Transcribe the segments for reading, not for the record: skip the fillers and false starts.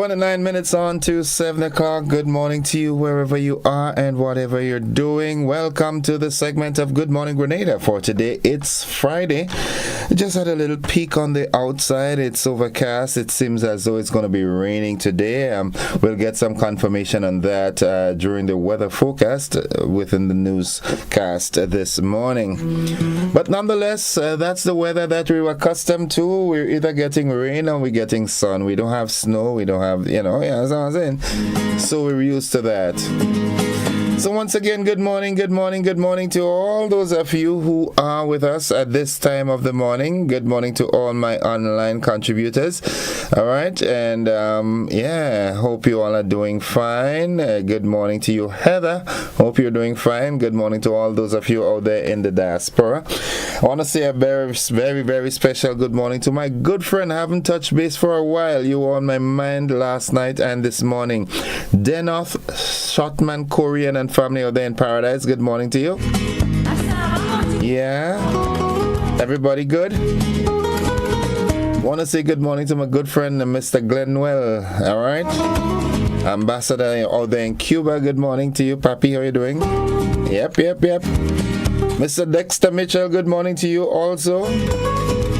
29 minutes on to 7 o'clock. Good morning to you wherever you are and whatever you're doing. Welcome to the segment of Good Morning Grenada for today. It's Friday. Just had a little peek on the outside. It's overcast. It seems as though it's going to be raining today. We'll get some confirmation on that during the weather forecast within the newscast this morning. But nonetheless, that's the weather that we were accustomed to. We're either getting rain or we're getting sun. We don't have snow. We don't have, that's what I'm saying. So we're used to that. So once again, good morning to all those of you who are with us at this time of the morning. Good morning to all my online contributors. All right, and hope you all are doing fine. Good morning to you, Heather. Hope you're doing fine. Good morning to all those of you out there in the diaspora. I want to say a very, very, very special good morning to my good friend. I haven't touched base for a while. You were on my mind last night and this morning. Denoth, Shotman, Korean, and family out there in paradise. Good morning to you. Yeah. Everybody good? Want to say good morning to my good friend, Mr. Glenwell. All right. Ambassador out there in Cuba. Good morning to you, Papi. How you doing? Yep. Mr. Dexter Mitchell, good morning to you also.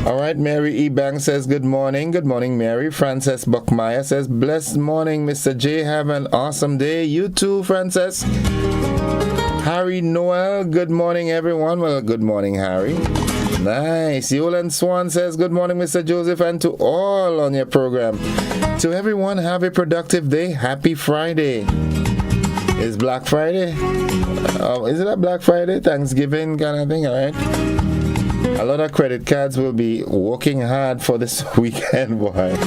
All right, Mary E. Banks says good morning. Good morning, Mary. Frances Buckmeyer says, blessed morning, Mr. J. Have an awesome day. You too, Frances. Harry Noel, good morning, everyone. Well, good morning, Harry. Nice. Yolan Swan says, good morning, Mr. Joseph, and to all on your program. To everyone, have a productive day. Happy Friday. It's Black Friday? Is it a Black Friday? Thanksgiving kind of thing, all right? A lot of credit cards will be working hard for this weekend, boy.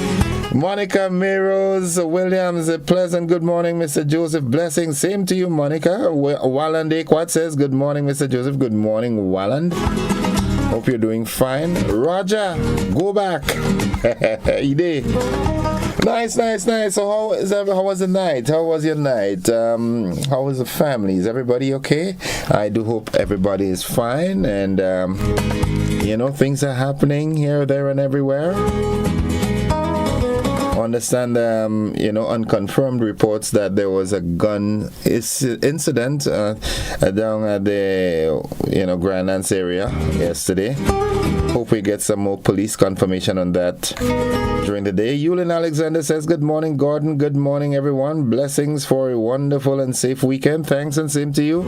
Monica Meros Williams, a pleasant good morning, Mr. Joseph. Blessings. Same to you, Monica. Walland Aquat says, good morning, Mr. Joseph. Good morning, Walland. Hope you're doing fine. Roger, go back. Nice. So how was the night? How was your night? How was the family? Is everybody okay? I do hope everybody is fine, and things are happening here, there, and everywhere. Understand, unconfirmed reports that there was a gun incident down at the, Grandlands area yesterday. Hope we get some more police confirmation on that during the day. Yulin Alexander says, good morning, Gordon. Good morning, everyone. Blessings for a wonderful and safe weekend. Thanks, and same to you.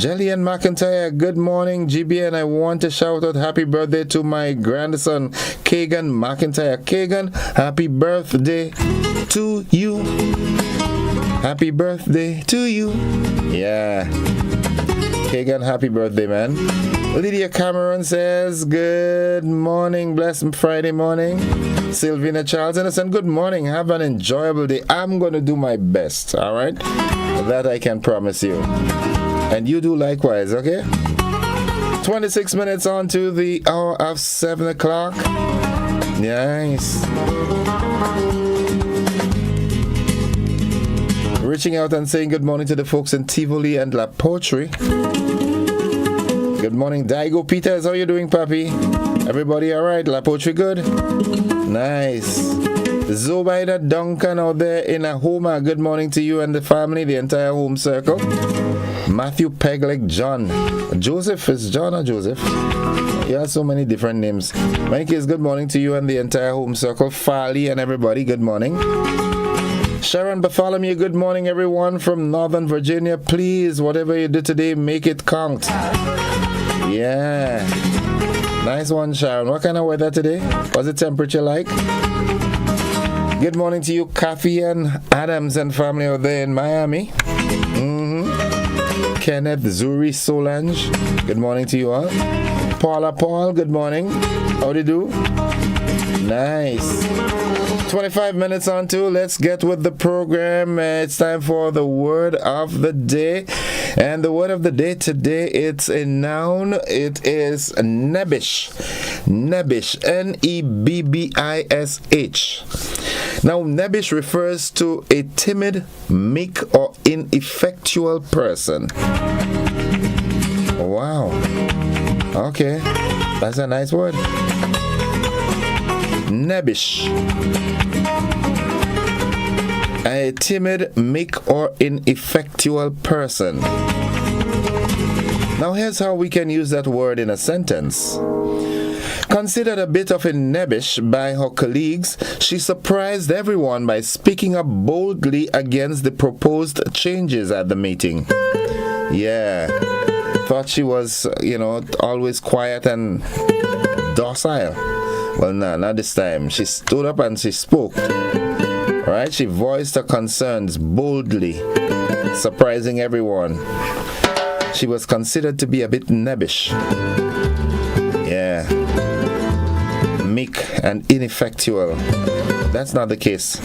Jillian McIntyre, good morning, GBN. I want to shout out happy birthday to my grandson, Kagan McIntyre. Kagan, happy birthday to you. Happy birthday to you. Yeah. Kagan, happy birthday, man. Lydia Cameron says, good morning, blessed Friday morning. Sylvina Charles Anderson, good morning. Have an enjoyable day. I'm going to do my best, all right? That I can promise you. And you do likewise, okay? 26 minutes on to the hour of 7 o'clock. Nice. Reaching out and saying good morning to the folks in Tivoli and La Poetry. Good morning, Daigo Peters. How you doing, Papi? Everybody all right? La Poetry good? Nice. Zobaida Duncan out there in Ahoma. Good morning to you and the family, the entire home circle. Matthew Peglick John. Joseph, is John or Joseph? You have so many different names. My case, good morning to you and the entire home circle. Farley and everybody, good morning. Sharon Bartholomew, good morning, everyone from Northern Virginia. Please, whatever you do today, make it count. Yeah. Nice one, Sharon. What kind of weather today? What's the temperature like? Good morning to you, Kathy and Adams and family out there in Miami. Kenneth, Zuri, Solange. Good morning to you all. Paula Paul, good morning. How do you do? Nice. 25 minutes on to, let's get with the program. It's time for the word of the day. And the word of the day today, it's a noun. It is nebbish. Nebbish. Nebbish. Now, nebbish refers to a timid, meek, or ineffectual person. Wow. Okay. That's a nice word. Nebbish. a timid, meek, or ineffectual person. Now here's how we can use that word in a sentence. Considered a bit of a nebbish by her colleagues, she surprised everyone by speaking up boldly against the proposed changes at the meeting. Yeah, thought she was, always quiet and docile. Well, no, not this time. She stood up and she spoke. Alright, she voiced her concerns boldly, surprising everyone. She was considered to be a bit nebbish. Yeah. Meek and ineffectual. That's not the case.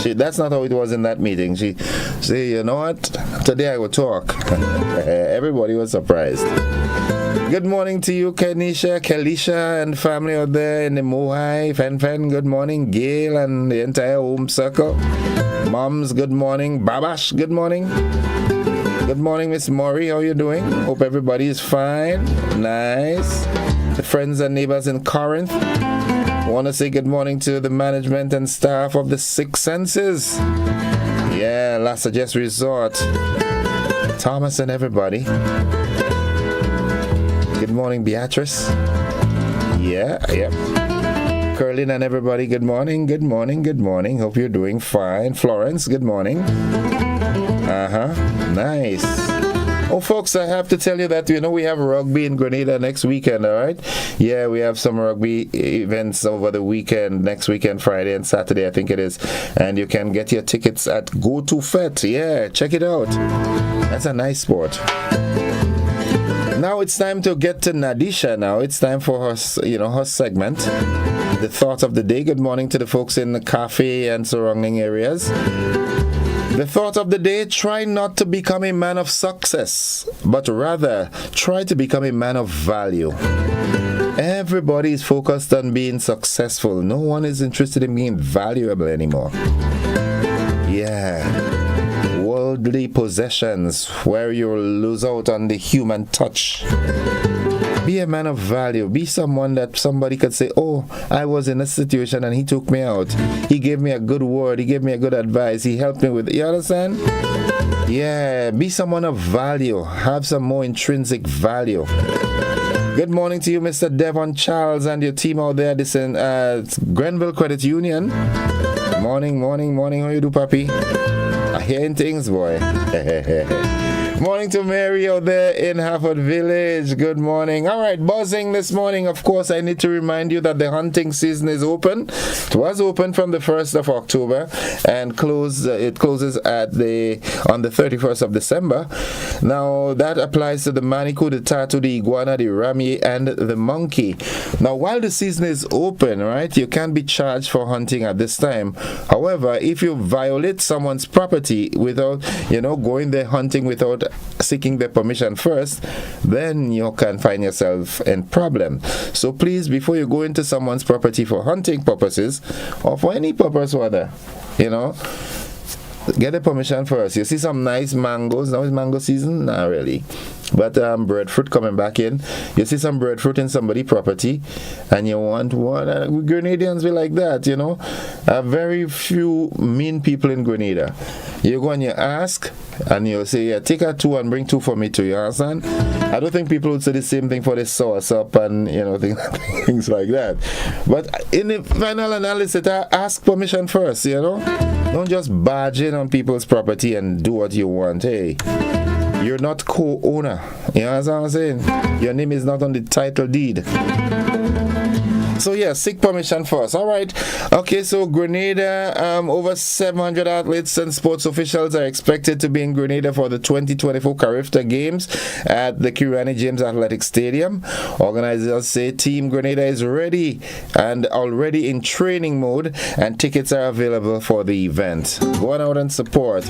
That's not how it was in that meeting. She said, you know what? Today I will talk. Everybody was surprised. Good morning to you, Kelisha, and family out there in the Mohai. Fen. Good morning. Gail and the entire home circle. Moms, good morning. Babash, good morning. Good morning, Miss Maury. How you doing? Hope everybody is fine. Nice. The friends and neighbors in Corinth. I want to say good morning to the management and staff of the Six Senses. Yeah, Las Suggest Resort. Thomas and everybody. Good morning, Beatrice. Yeah. Curlin and everybody, good morning. Hope you're doing fine. Florence, good morning. Nice. Oh, folks, I have to tell you that, we have rugby in Grenada next weekend, all right? Yeah, we have some rugby events over the weekend, next weekend, Friday and Saturday, I think it is. And you can get your tickets at Go To Fet. Yeah, check it out. That's a nice sport. Now it's time to get to Nadisha now. It's time for her, her segment, The Thought of the Day. Good morning to the folks in the cafe and surrounding areas. The thought of the day, try not to become a man of success, but rather try to become a man of value. Everybody is focused on being successful. No one is interested in being valuable anymore. Yeah. Worldly possessions where you'll lose out on the human touch. Be a man of value. Be someone that somebody could say, oh, I was in a situation and he took me out. He gave me a good word. He gave me a good advice. He helped me with it. You understand? Yeah. Be someone of value. Have some more intrinsic value. Good morning to you, Mr. Devon Charles and your team out there. This is Grenville Credit Union. Morning. How you do, papi? I hearing things, boy. Morning to Mary out there in Harford Village. Good morning. All right, buzzing this morning. Of course, I need to remind you that the hunting season is open. It was open from the 1st of October and it closes on the 31st of December. Now, that applies to the manikou, the tatu, the iguana, the rami, and the monkey. Now, while the season is open, right, you can be charged for hunting at this time. However, if you violate someone's property without, going there hunting without seeking their permission first, then you can find yourself in problem. So please, before you go into someone's property for hunting purposes or for any purpose whether, get the permission first. You see some nice mangoes. Now is mango season? Not really. But breadfruit coming back in. You see some breadfruit in somebody's property and you want one. Grenadians be like that, very few mean people in Grenada. You go and you ask and you'll say, yeah, take 2 and bring 2 for me too. You understand? I don't think people would say the same thing for the sauce up and, things like that. But in the final analysis, ask permission first, Don't just barge in on people's property and do what you want. Hey, you're not co-owner. You know what I'm saying? Your name is not on the title deed. So yeah, seek permission first. All right. Okay, so Grenada, over 700 athletes and sports officials are expected to be in Grenada for the 2024 Carifta Games at the Kirani James Athletic Stadium. Organizers say Team Grenada is ready and already in training mode, and tickets are available for the event. Go on out and support.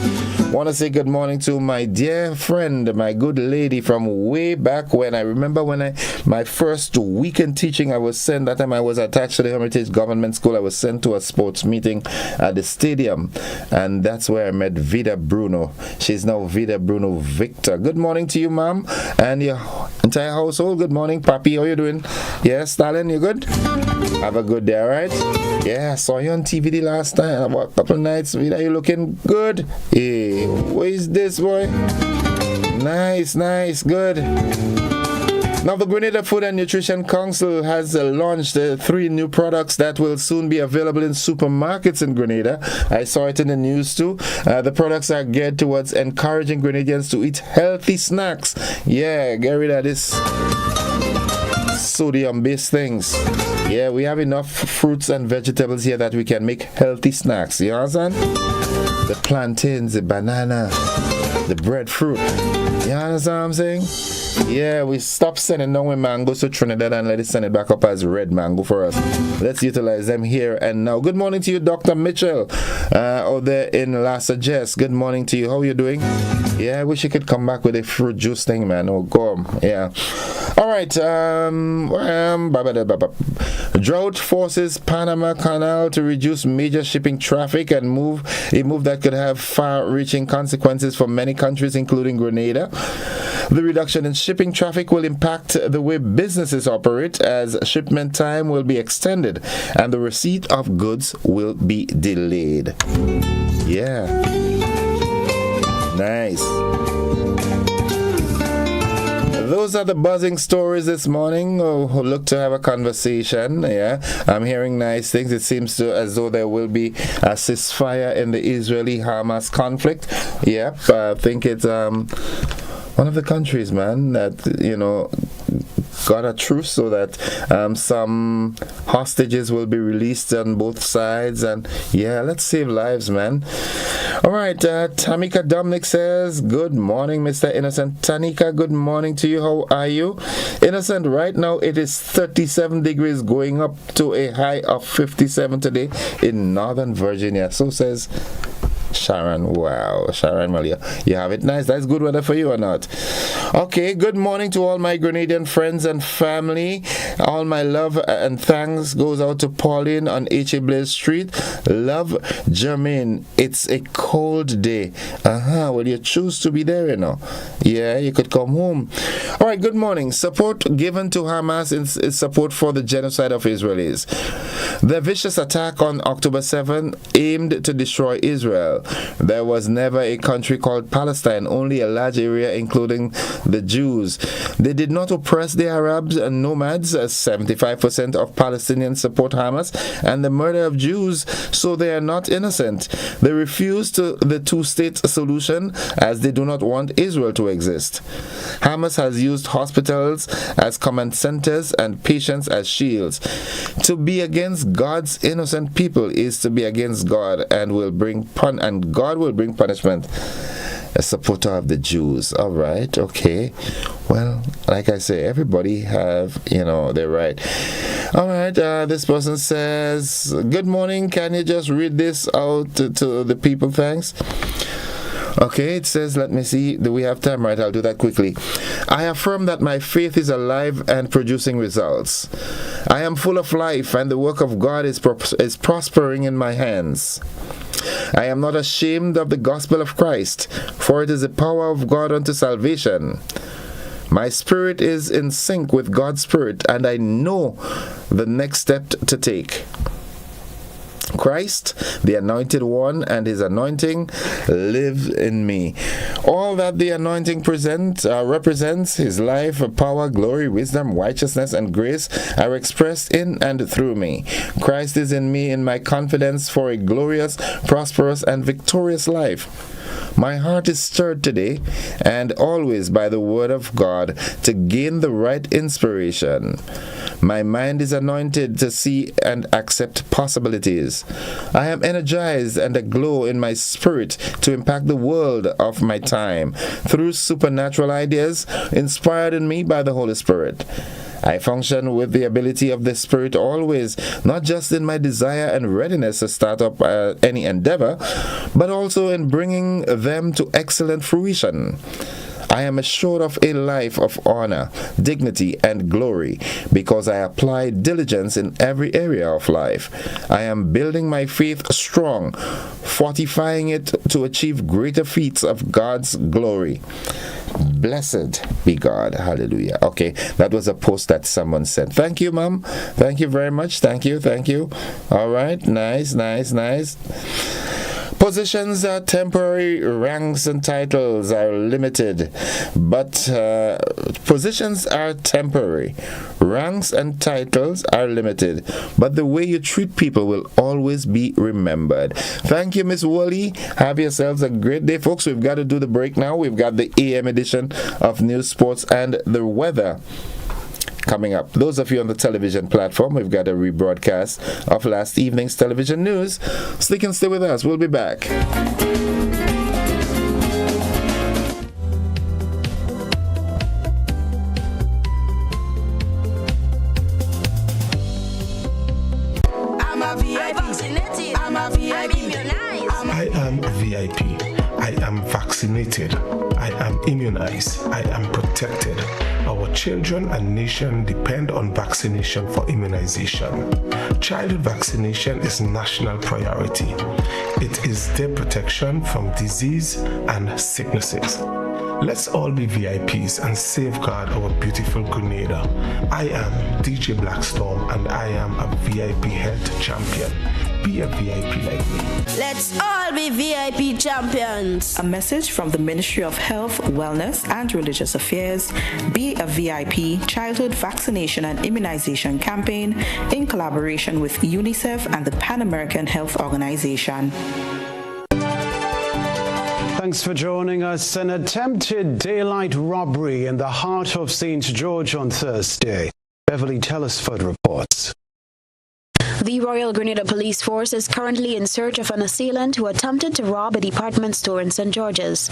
Want to say good morning to my dear friend, my good lady from way back when. I remember when my first weekend teaching, I was sent that time I was attached to the Hermitage Government School, I was sent to a sports meeting at the stadium, and that's where I met Vida Bruno. She's now Vida Bruno Victor. Good morning to you, ma'am, and your entire household. Good morning, Papi. How you doing? Yes, Stalin, you good? Have a good day, all right? Yeah, I saw you on TV the last time, about a couple of nights. Vida, you looking good? Hey, what is this, boy? Nice, good. Now, the Grenada Food and Nutrition Council has launched 3 new products that will soon be available in supermarkets in Grenada. I saw it in the news too. The products are geared towards encouraging Grenadians to eat healthy snacks. Yeah, get rid of this sodium-based things. Yeah, we have enough fruits and vegetables here that we can make healthy snacks. You understand? The plantains, the banana, the breadfruit. You understand what I'm saying? Yeah, we stop sending down with mangoes to Trinidad and let it send it back up as red mango for us. Let's utilize them here and now. Good morning to you, Dr. Mitchell, out there in Lhasa Jess. Good morning to you. How are you doing? Yeah, I wish you could come back with a fruit juice thing, man. Oh, go. Yeah. All right. Drought forces Panama Canal to reduce major shipping traffic and a move that could have far-reaching consequences for many countries, including Grenada. The reduction in shipping traffic will impact the way businesses operate, as shipment time will be extended and the receipt of goods will be delayed. Yeah. Nice. Those are the buzzing stories this morning. Look to have a conversation. Yeah, I'm hearing nice things. It seems as though there will be a ceasefire in the Israeli-Hamas conflict. Yep, I think it's one of the countries, man, that, got a truce so that some hostages will be released on both sides. And yeah, let's save lives, man. All right, Tamika Dominic says, good morning, Mr. Innocent. Tanika, good morning to you. How are you? Innocent, right now it is 37 degrees, going up to a high of 57 today in Northern Virginia. So says Sharon. Wow, Sharon Malia, you have it nice. That's good weather for you or not? Okay, good morning to all my Grenadian friends and family. All my love and thanks goes out to Pauline on H.A. Blaze Street. Love, Jermaine. It's a cold day. Well, you choose to be there, Yeah, you could come home. All right, good morning. Support given to Hamas is support for the genocide of Israelis. The vicious attack on October 7 aimed to destroy Israel. There was never a country called Palestine, only a large area including the Jews. They did not oppress the Arabs and nomads, as 75% of Palestinians support Hamas and the murder of Jews, so they are not innocent. They refuse the two-state solution, as they do not want Israel to exist. Hamas has used hospitals as command centers and patients as shields. To be against God's innocent people is to be against God, and God will bring punishment. A supporter of the Jews. All right, okay. Well, like I say, everybody have, their right. All right, this person says, good morning. Can you just read this out to the people? Thanks. Okay, it says, let me see, do we have time? Right, I'll do that quickly. I affirm that my faith is alive and producing results. I am full of life, and the work of God is prospering in my hands. I am not ashamed of the gospel of Christ, for it is the power of God unto salvation. My spirit is in sync with God's spirit, and I know the next step to take. Christ, the anointed one, and his anointing live in me. All that the anointing represents, his life, power, glory, wisdom, righteousness, and grace are expressed in and through me. Christ is in me in my confidence for a glorious, prosperous, and victorious life. My heart is stirred today and always by the word of God to gain the right inspiration. My mind is anointed to see and accept possibilities. I am energized and aglow in my spirit to impact the world of my time through supernatural ideas inspired in me by the Holy Spirit. I function with the ability of the Spirit always, not just in my desire and readiness to start up any endeavor, but also in bringing them to excellent fruition. I am assured of a life of honor, dignity, and glory because I apply diligence in every area of life. I am building my faith strong, fortifying it to achieve greater feats of God's glory. Blessed be God. Hallelujah. Okay, that was a post that someone sent. Thank you, Mom. Thank you very much. Thank you. All right. Nice. Positions are temporary, ranks and titles are limited. But positions are temporary, ranks and titles are limited. But the way you treat people will always be remembered. Thank you, Miss Woolley. Have yourselves a great day, folks. We've got to do the break now. We've got the AM edition of News, Sports, and the weather coming up. Those of you on the television platform, we've got a rebroadcast of last evening's television news, so you can stay with us. We'll be back. I am VIP. I am vaccinated. I am immunized. I am protected. Our children and nation depend on vaccination for immunization. Childhood vaccination is national priority. It is their protection from disease and sicknesses. Let's all be VIPs and safeguard our beautiful Grenada. I am DJ Blackstorm and I am a VIP health champion. Be a VIP like me. Let's all be VIP champions. A message from the Ministry of Health, Wellness and Religious Affairs. Be a VIP Childhood Vaccination and Immunization Campaign in collaboration with UNICEF and the Pan American Health Organization. Thanks for joining us. An attempted daylight robbery in the heart of St. George on Thursday. Beverly Telesford reports. The Royal Grenada Police Force is currently in search of an assailant who attempted to rob a department store in St. George's.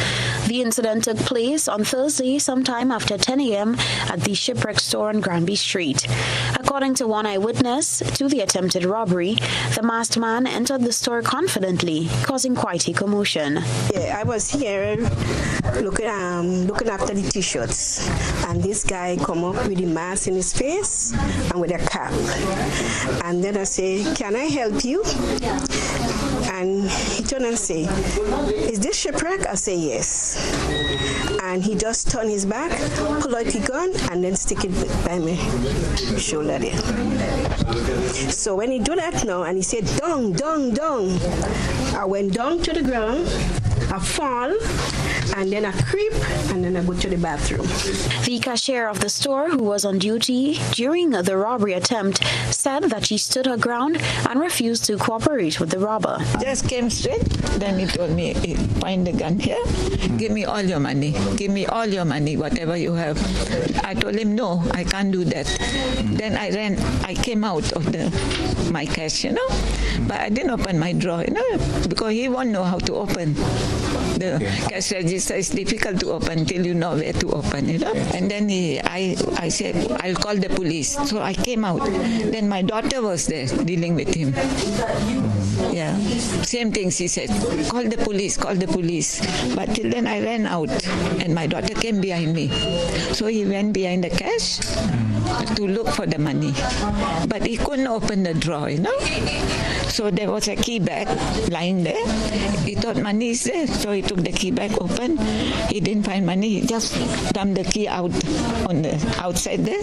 The incident took place on Thursday sometime after 10 a.m. at the Shipwreck store on Granby Street. According to one eyewitness to the attempted robbery, the masked man entered the store confidently, causing quite a commotion. Yeah, I was here looking after the t-shirts, and this guy come up with a mask in his face and with a cap. And then I say, "Can I help you?" And he turned and say, "Is this Shipwreck?" I say, "Yes." And he just turned his back, pull out the gun, and then stick it by my shoulder there. So when he do that now, and he said, "Down, down, down," I went down to the ground, I fall, and then I creep, and then I go to the bathroom. The cashier of the store, who was on duty during the robbery attempt, said that she stood her ground and refused to cooperate with the robber. Just came straight, then he told me, "Find the gun here, give me all your money, whatever you have." I told him, "No, I can't do that." Then I came out of my cash, but I didn't open my drawer, because he won't know how to open. The cash register is difficult to open till you know where to open it. And then I said, "I'll call the police." So I came out. Then my daughter was there dealing with him. Yeah, same thing she said, call the police. But till then I ran out and my daughter came behind me. So he went behind the cash to look for the money. But he couldn't open the drawer, So there was a key bag lying there. He thought money is there, so he took the key bag open. He didn't find money. He just dumped the key out on the outside there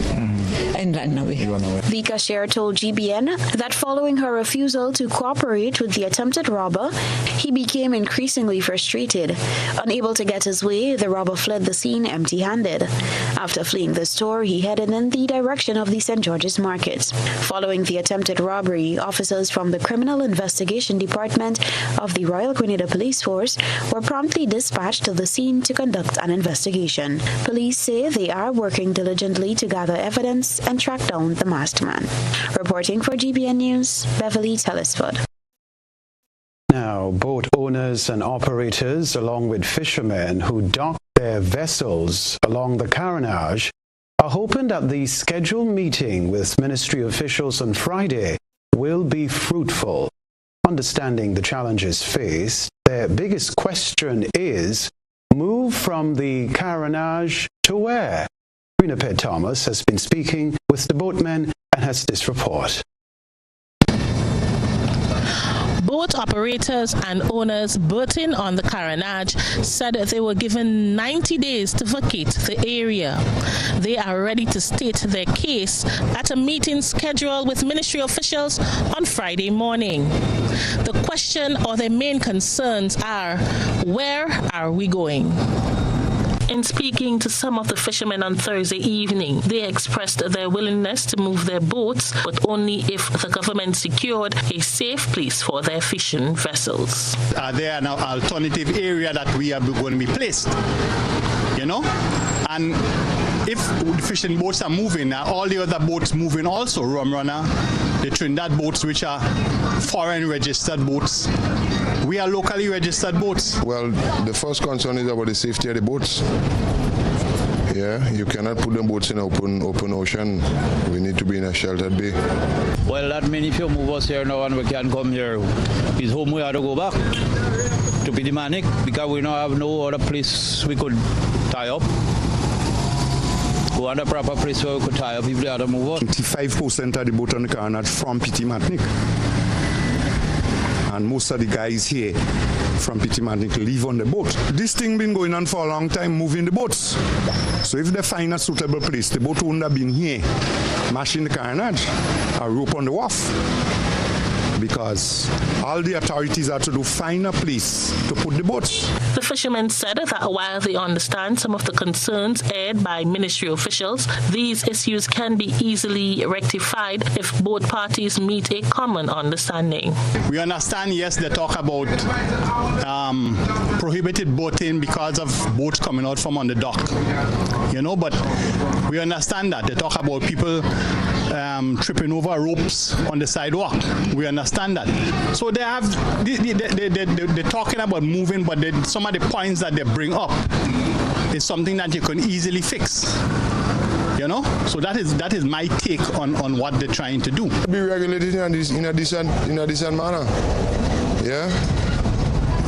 and ran away. The cashier told GBN that following her refusal to cooperate with the attempted robber, he became increasingly frustrated. Unable to get his way, the robber fled the scene empty-handed. After fleeing the store, he headed in the direction of the St. George's Market. Following the attempted robbery, officers from the Criminal Investigation Department of the Royal Grenada Police Force were promptly dispatched to the scene to conduct an investigation. Police say they are working diligently to gather evidence and track down the masked man. Reporting for GBN News, Beverly Telesford. Now, boat owners and operators, along with fishermen who dock their vessels along the Carenage, are hoping that the scheduled meeting with ministry officials on Friday will be fruitful. Understanding the challenges faced, their biggest question is move from the Carenage to where? Grenada Thomas has been speaking with the boatmen and has this report. Boat operators and owners berthing on the Carenage said they were given 90 days to vacate the area. They are ready to state their case at a meeting scheduled with ministry officials on Friday morning. The question or their main concerns are, where are we going? In speaking to some of the fishermen on Thursday evening, they expressed their willingness to move their boats, but only if the government secured a safe place for their fishing vessels. Are there an alternative area that we are going to be placed? You know? And if the fishing boats are moving, are all the other boats moving also? Rum Runner, the Trinidad boats, which are foreign registered boats. We are locally registered boats. Well, the first concern is about the safety of the boats. Yeah, you cannot put the boats in open ocean. We need to be in a sheltered bay. Well, that many few move us here now and we can come here. It's home we have to go back to Pittimanic because we don't have no other place we could tie up. Go on a proper place where we could tie up if they had to move us. 25% of the boat on the Carenage from Pittimanic. And most of the guys here from Pittimanic live on the boat. This thing been going on for a long time, moving the boats. So if they find a suitable place, the boat wouldn't have been here, mashing the Carenage, a rope on the wharf. Because all the authorities have to do find a place to put the boats. The fishermen said that while they understand some of the concerns aired by ministry officials, these issues can be easily rectified if both parties meet a common understanding. We understand, yes, they talk about prohibited boating because of boats coming out from on the dock. You know, but we understand that. They talk about people tripping over ropes on the sidewalk. We understand that. So they have, they're talking about moving, but some of the points that they bring up is something that you can easily fix. You know, so that is my take on what they're trying to do. Be regulated in a decent manner. Yeah,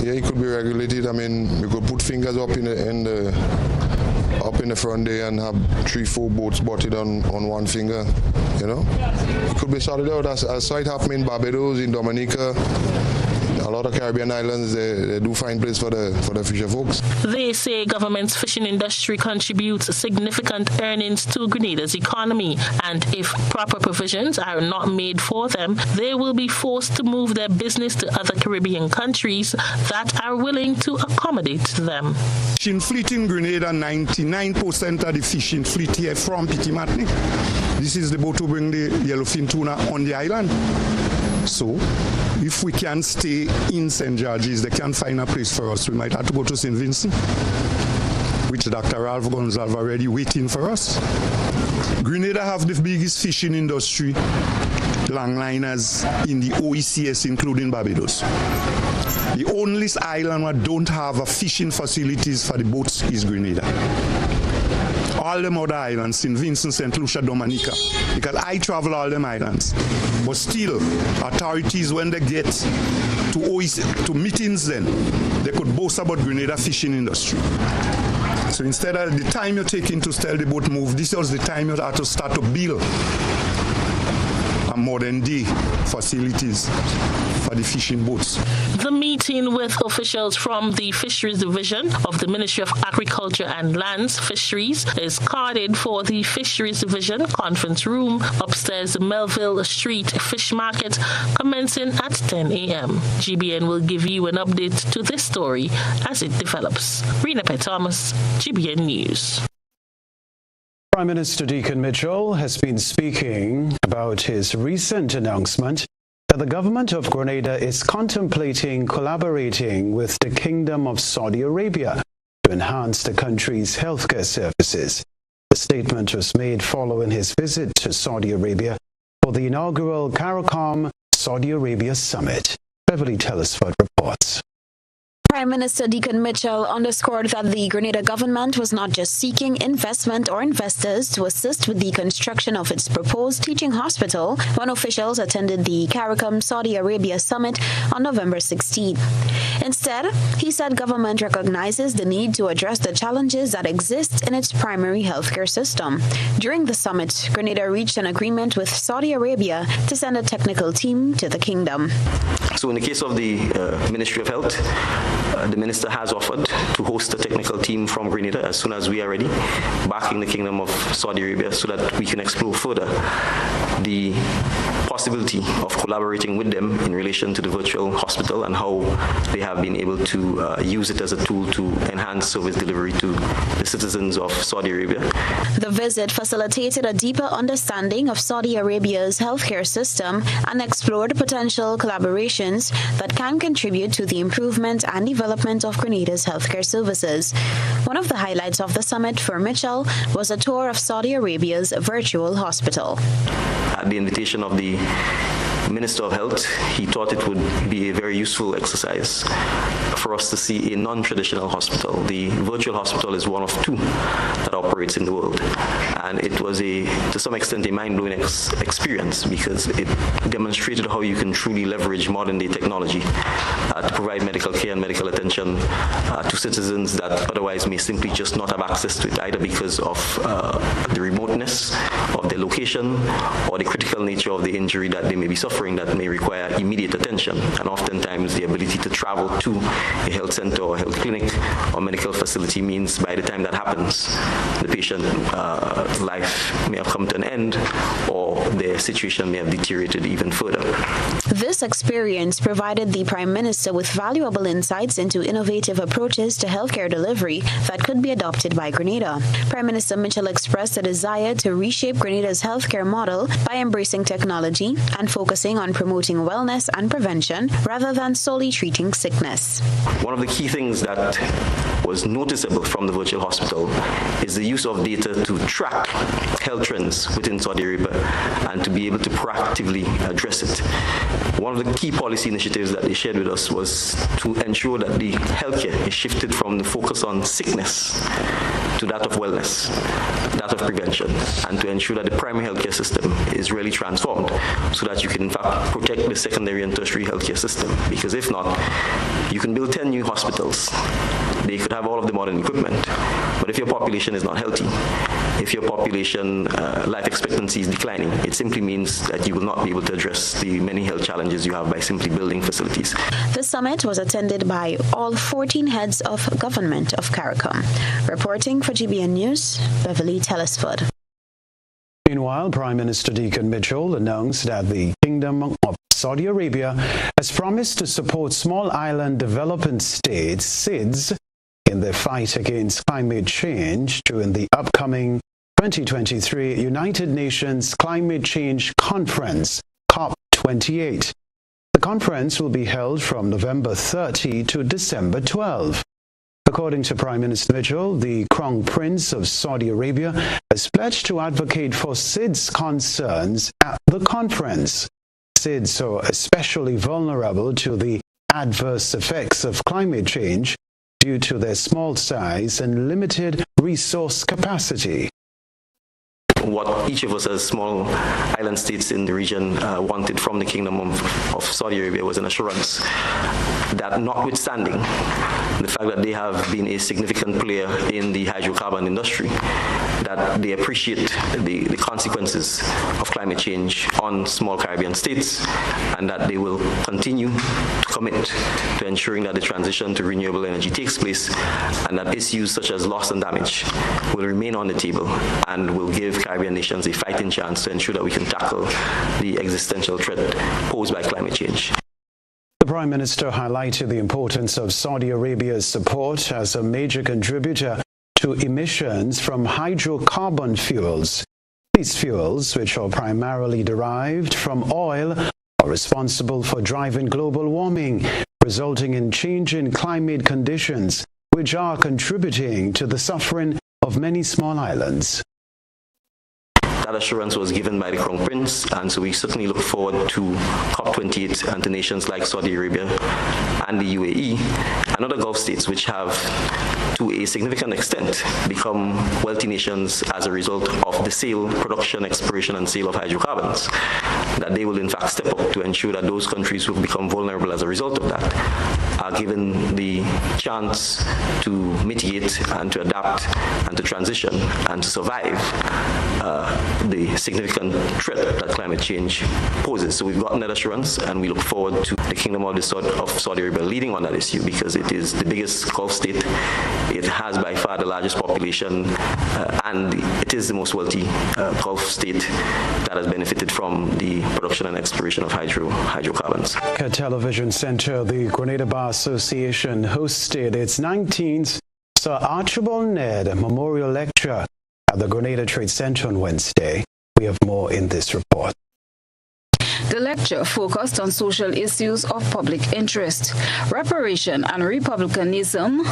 it could be regulated. I mean, we could put fingers up in the front there and have 3-4 boats botted on one finger, you know. It could be sorted out as it happened in Barbados, in Dominica. A lot of Caribbean islands, they do find place for the fisher folks. They say government's fishing industry contributes significant earnings to Grenada's economy, and if proper provisions are not made for them, they will be forced to move their business to other Caribbean countries that are willing to accommodate them. Fishing fleet in Grenada, 99% of the fishing fleet here from Pittimanic. This is the boat to bring the yellowfin tuna on the island. So, if we can stay in St. George's, they can't find a place for us. We might have to go to St. Vincent, which Dr. Ralph Gonzalez already waiting for us. Grenada have the biggest fishing industry, longliners in the OECS, including Barbados. The only island that don't have a fishing facilities for the boats is Grenada. All them other islands, St. Vincent, St. Lucia, Dominica, because I travel all them islands. But still, authorities, when they get to meetings then, they could boast about Grenada fishing industry. So instead of the time you're taking to tell the boat move, this was the time you have to start to build a modern day facilities for the fishing boats. The meeting with officials from the Fisheries Division of the Ministry of Agriculture and Lands Fisheries is carded for the Fisheries Division Conference Room upstairs Melville Street Fish Market, commencing at 10 a.m. GBN will give you an update to this story as it develops. Grenada Thomas, GBN News. Prime Minister Deacon Mitchell has been speaking about his recent announcement that the government of Grenada is contemplating collaborating with the Kingdom of Saudi Arabia to enhance the country's healthcare services. The statement was made following his visit to Saudi Arabia for the inaugural CARICOM Saudi Arabia Summit. Beverly Telesford reports. Prime Prime Minister Deacon Mitchell underscored that the Grenada government was not just seeking investment or investors to assist with the construction of its proposed teaching hospital when officials attended the CARICOM Saudi Arabia summit on November 16. Instead, he said government recognizes the need to address the challenges that exist in its primary healthcare system. During the summit, Grenada reached an agreement with Saudi Arabia to send a technical team to the kingdom. So in the case of the Ministry of Health, the minister has offered to host a technical team from Grenada as soon as we are ready, backing the Kingdom of Saudi Arabia so that we can explore further the possibility of collaborating with them in relation to the virtual hospital and how they have been able to use it as a tool to enhance service delivery to the citizens of Saudi Arabia. The visit facilitated a deeper understanding of Saudi Arabia's healthcare system and explored potential collaborations that can contribute to the improvement and development of Grenada's healthcare services. One of the highlights of the summit for Mitchell was a tour of Saudi Arabia's virtual hospital. At the invitation of the Minister of Health, he thought it would be a very useful exercise for us to see a non-traditional hospital. The virtual hospital is one of two that operates in the world. And it was, to some extent, a mind-blowing experience because it demonstrated how you can truly leverage modern-day technology to provide medical care and medical attention to citizens that otherwise may simply just not have access to it, either because of the remoteness of their location or the critical nature of the injury that they may be suffering that may require immediate attention, and oftentimes the ability to travel to a health center or health clinic or medical facility means by the time that happens, the patient's life may have come to an end or their situation may have deteriorated even further. This experience provided the Prime Minister with valuable insights into innovative approaches to healthcare delivery that could be adopted by Grenada. Prime Minister Mitchell expressed a desire to reshape Grenada's healthcare model by embracing technology and focusing on promoting wellness and prevention rather than solely treating sickness. One of the key things that was noticeable from the virtual hospital is the use of data to track health trends within Saudi Arabia and to be able to proactively address it. One of the key policy initiatives that they shared with us was to ensure that the healthcare is shifted from the focus on sickness to that of wellness, that of prevention, and to ensure that the primary healthcare system is really transformed so that you can in fact protect the secondary and tertiary healthcare system. Because if not, you can build 10 new hospitals. They could have all of the modern equipment, but if your population is not healthy, if your population life expectancy is declining, it simply means that you will not be able to address the many health challenges you have by simply building facilities. The summit was attended by all 14 heads of government of CARICOM. Reporting for GBN News, Beverly Telesford. Meanwhile, Prime Minister Deacon Mitchell announced that the Kingdom of Saudi Arabia has promised to support small island developing states, SIDS, in their fight against climate change during the upcoming 2023 United Nations Climate Change Conference, COP28. The conference will be held from November 30 to December 12. According to Prime Minister Mitchell, the Crown Prince of Saudi Arabia has pledged to advocate for SIDS concerns at the conference. SIDS are especially vulnerable to the adverse effects of climate change due to their small size and limited resource capacity. What each of us as small island states in the region wanted from the Kingdom of Saudi Arabia was an assurance that notwithstanding the fact that they have been a significant player in the hydrocarbon industry, that they appreciate the consequences of climate change on small Caribbean states, and that they will continue to commit to ensuring that the transition to renewable energy takes place, and that issues such as loss and damage will remain on the table and will give Caribbean nations a fighting chance to ensure that we can tackle the existential threat posed by climate change. The Prime Minister highlighted the importance of Saudi Arabia's support as a major contributor to emissions from hydrocarbon fuels. These fuels, which are primarily derived from oil, are responsible for driving global warming, resulting in changing climate conditions, which are contributing to the suffering of many small islands. That assurance was given by the Crown Prince, and so we certainly look forward to COP28 and to nations like Saudi Arabia and the UAE, and other Gulf states which have, to a significant extent, become wealthy nations as a result of the sale, production, exploration, and sale of hydrocarbons, that they will in fact step up to ensure that those countries who have become vulnerable as a result of that are given the chance to mitigate and to adapt and to transition and to survive the significant threat that climate change poses. So we've gotten that assurance, and we look forward to the Kingdom of Saudi Arabia leading on that issue, because it is the biggest Gulf state. It has by far the largest population, and it is the most wealthy Gulf state that has benefited from the production and exploration of hydrocarbons. At Television Center, the Grenada Bar Association hosted its 19th Sir Archibald Ned Memorial Lecture at the Grenada Trade Center on Wednesday. We have more in this report. The lecture focused on social issues of public interest. Reparation and republicanism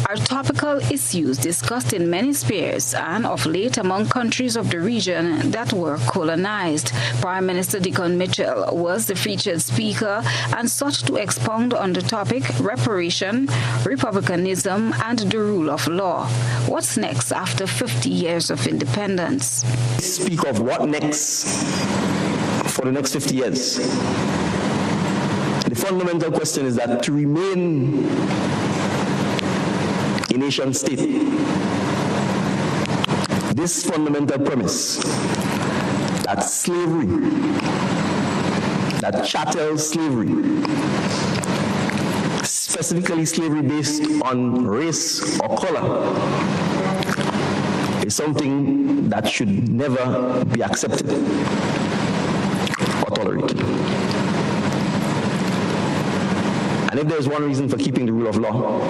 are topical issues discussed in many spheres and of late among countries of the region that were colonized. Prime Minister Dickon Mitchell was the featured speaker and sought to expound on the topic reparation, republicanism, and the rule of law. What's next after 50 years of independence? Speak of what next for the next 50 years. The fundamental question is that to remain a nation state, this fundamental premise that slavery, that chattel slavery, specifically slavery based on race or color, is something that should never be accepted or tolerated. And if there's one reason for keeping the rule of law,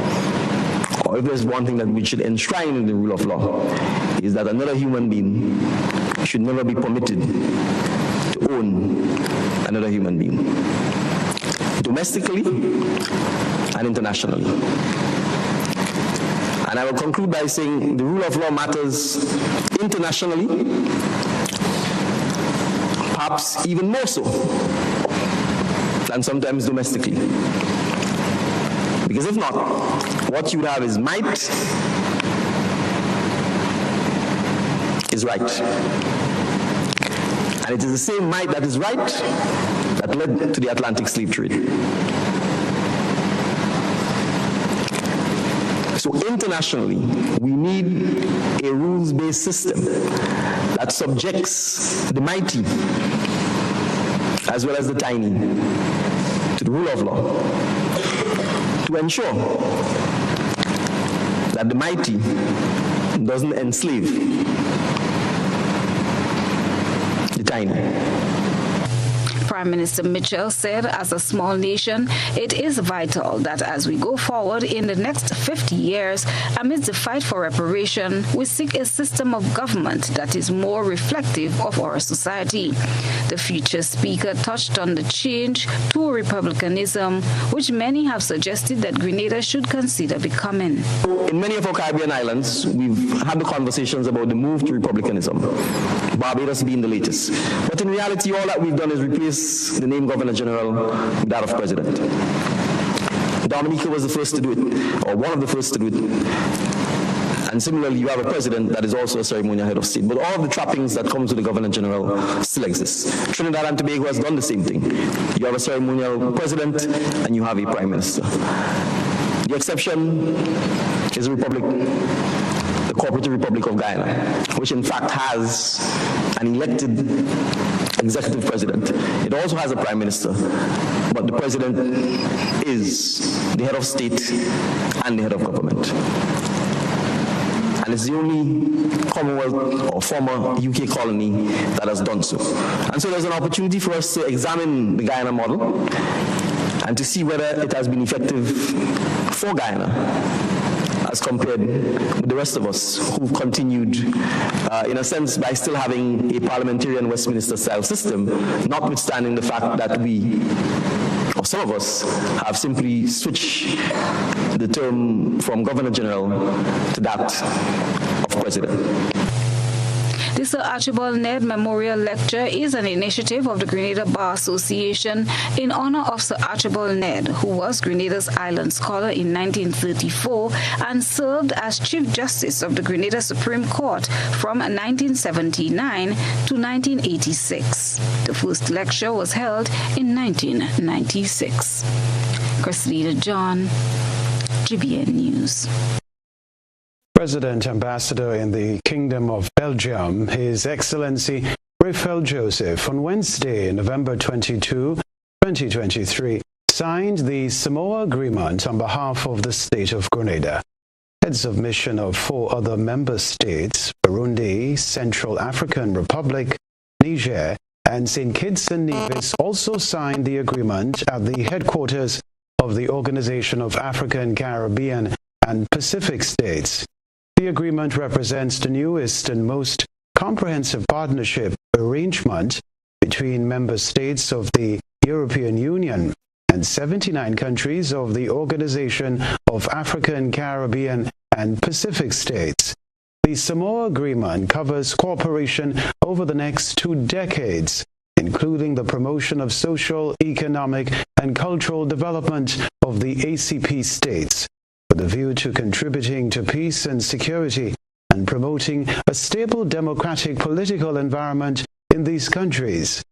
or if there's one thing that we should enshrine in the rule of law, is that another human being should never be permitted to own another human being, domestically and internationally. And I will conclude by saying the rule of law matters internationally, perhaps even more so than sometimes domestically. Because if not, what you have is might is right. And it is the same might that is right that led to the Atlantic slave trade. So internationally, we need a rules-based system that subjects the mighty as well as the tiny to the rule of law, to ensure that the mighty doesn't enslave the tiny. Prime Minister Mitchell said, as a small nation, it is vital that as we go forward in the next 50 years, amidst the fight for reparation, we seek a system of government that is more reflective of our society. The future speaker touched on the change to republicanism, which many have suggested that Grenada should consider becoming. In many of our Caribbean islands, we've had the conversations about the move to republicanism, Barbados being the latest. But in reality, all that we've done is replace the name Governor General with that of President. Dominica was the first to do it, or one of the first to do it. And similarly, you have a president that is also a ceremonial head of state. But all of the trappings that comes with the Governor General still exist. Trinidad and Tobago has done the same thing. You have a ceremonial president and you have a prime minister. The exception is the Cooperative Republic of Guyana, which in fact has an elected executive president. It also has a prime minister, but the president is the head of state and the head of government. And it's the only Commonwealth or former UK colony that has done so. And so there's an opportunity for us to examine the Guyana model and to see whether it has been effective for Guyana as compared with the rest of us who've continued, in a sense, by still having a parliamentarian Westminster-style system, notwithstanding the fact that we, or some of us, have simply switched the term from Governor General to that of President. The Sir Archibald Ned Memorial Lecture is an initiative of the Grenada Bar Association in honor of Sir Archibald Ned, who was Grenada's island scholar in 1934 and served as Chief Justice of the Grenada Supreme Court from 1979 to 1986. The first lecture was held in 1996. Christina John, GBN News. President Ambassador in the Kingdom of Belgium, His Excellency Raphael Joseph, on Wednesday, November 22, 2023, signed the Samoa Agreement on behalf of the state of Grenada. Heads of mission of 4 other member states, Burundi, Central African Republic, Niger, and St. Kitts and Nevis, also signed the agreement at the headquarters of the Organization of African, Caribbean, and Pacific States. The agreement represents the newest and most comprehensive partnership arrangement between member states of the European Union and 79 countries of the Organization of African, Caribbean, and Pacific States. The Samoa Agreement covers cooperation over the next 2 decades, including the promotion of social, economic, and cultural development of the ACP states, with a view to contributing to peace and security and promoting a stable democratic political environment in these countries.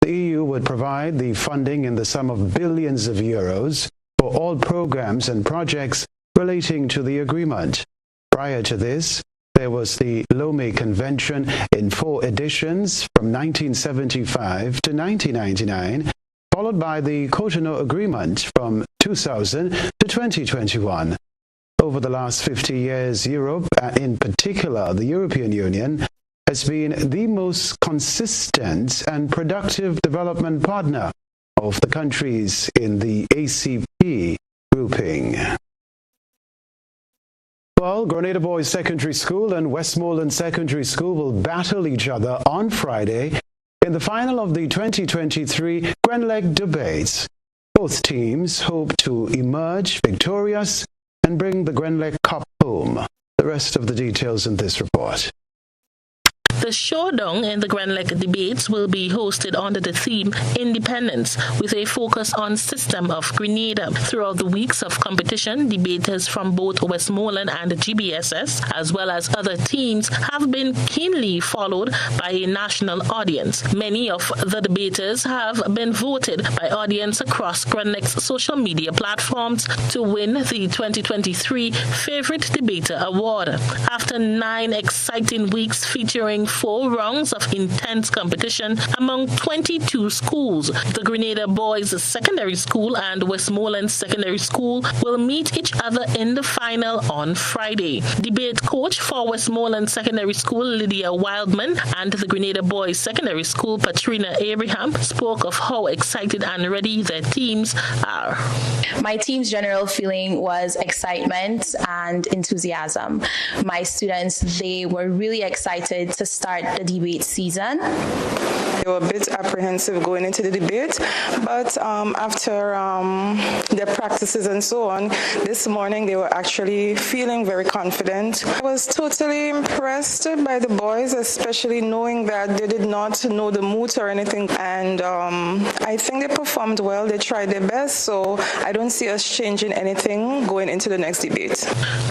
The EU would provide the funding in the sum of billions of euros for all programs and projects relating to the agreement. Prior to this, there was the Lomé Convention in 4 editions from 1975 to 1999, followed by the Cotonou Agreement from 2000 to 2021. Over the last 50 years, Europe, and in particular the European Union, has been the most consistent and productive development partner of the countries in the ACP grouping. Well, Grenada Boys Secondary School and Westmoreland Secondary School will battle each other on Friday in the final of the 2023 Grenlec debates. Both teams hope to emerge victorious and bring the Grenlec Cup home. The rest of the details in this report. The showdown in the Grenlec debates will be hosted under the theme Independence, with a focus on system of Grenada. Throughout the weeks of competition, debaters from both Westmoreland and GBSS, as well as other teams, have been keenly followed by a national audience. Many of the debaters have been voted by audience across Grenlec's social media platforms to win the 2023 Favorite Debater Award. After 9 exciting weeks featuring 4 rounds of intense competition among 22 schools, the Grenada Boys Secondary School and Westmoreland Secondary School will meet each other in the final on Friday. Debate coach for Westmoreland Secondary School, Lydia Wildman, and the Grenada Boys Secondary School, Patrina Abraham, spoke of how excited and ready their teams are. My team's general feeling was excitement and enthusiasm. My students, they were really excited to start the debate season. They were a bit apprehensive going into the debate, but after their practices and so on, this morning they were actually feeling very confident. I was totally impressed by the boys, especially knowing that they did not know the moot or anything, and I think they performed well. They tried their best, so I don't see us changing anything going into the next debate.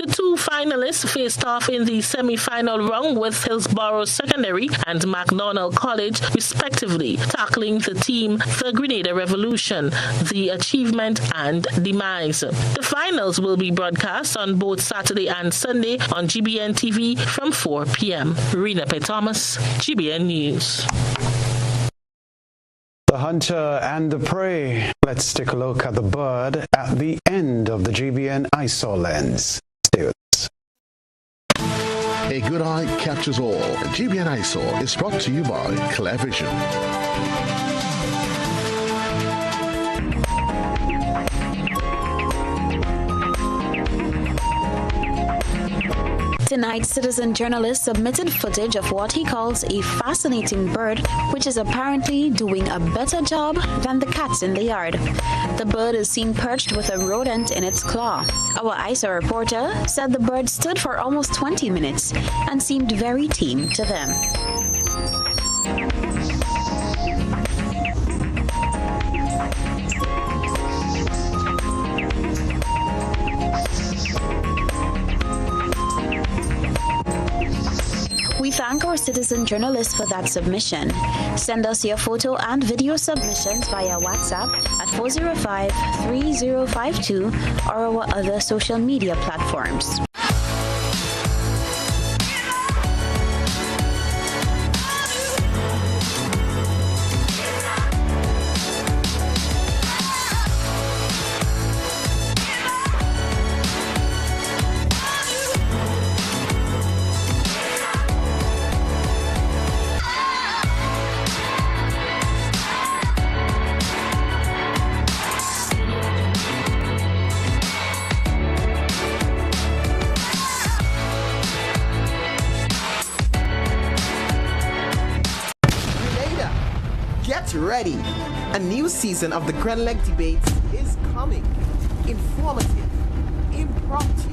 The 2 finalists faced off in the semi-final round with Hillsborough Secondary and MacDonald College, respectively, tackling the team The Grenada Revolution, The Achievement and Demise. The finals will be broadcast on both Saturday and Sunday on GBN TV from 4 p.m. Rena P. Thomas, GBN News. The hunter and the prey. Let's take a look at the bird at the end of the GBN eyesore lens. Stay with us. A good eye captures all. GBN Eyesore is brought to you by Clear Vision. Tonight, citizen journalist submitted footage of what he calls a fascinating bird, which is apparently doing a better job than the cats in the yard. The bird is seen perched with a rodent in its claw. Our ISA reporter said the bird stood for almost 20 minutes and seemed very tame to them. We thank our citizen journalists for that submission. Send us your photo and video submissions via WhatsApp at 405-3052 or our other social media platforms. Ready. A new season of the Grenada debates is coming. Informative, impromptu,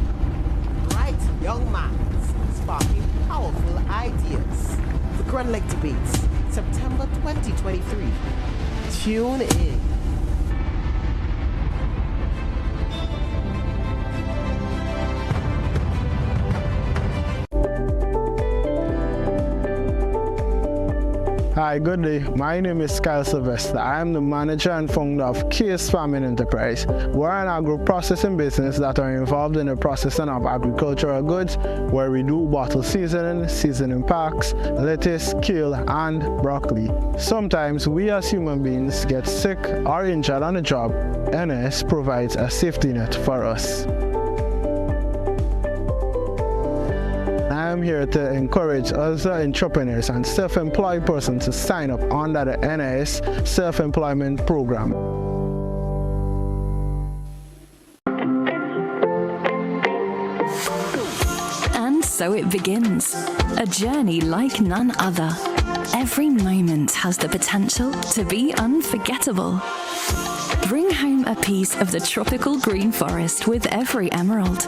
bright young minds sparking powerful ideas. The Grenada debates, September 2023. Tune in. Hi, good day. My name is Kyle Sylvester. I am the manager and founder of Case Farming Enterprise. We're an agro-processing business that are involved in the processing of agricultural goods, where we do bottle seasoning packs, lettuce, kale, and broccoli. Sometimes we as human beings get sick or injured on the job. NS provides a safety net for us. I am here to encourage other entrepreneurs and self-employed persons to sign up under the NIS Self-Employment Program. And so it begins, a journey like none other. Every moment has the potential to be unforgettable. Bring home a piece of the tropical green forest with every emerald.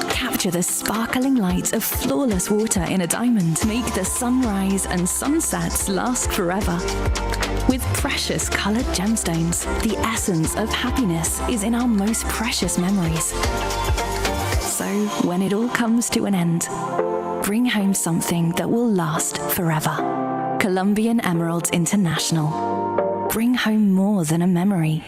Capture the sparkling light of flawless water in a diamond. Make the sunrise and sunsets last forever. With precious colored gemstones, the essence of happiness is in our most precious memories. So, when it all comes to an end, bring home something that will last forever. Colombian Emeralds International. Bring home more than a memory.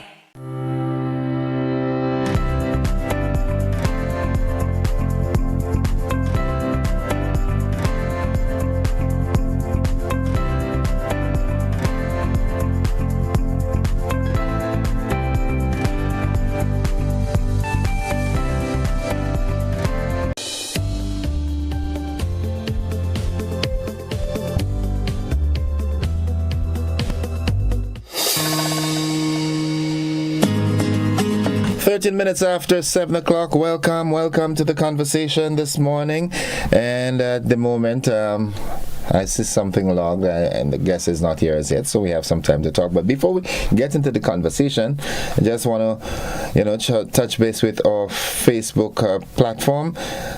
Minutes after 7 o'clock. Welcome to the conversation this morning. And at the moment, I see something logged, and the guest is not here as yet, so we have some time to talk. But before we get into the conversation, I just want to, touch base with our Facebook platform.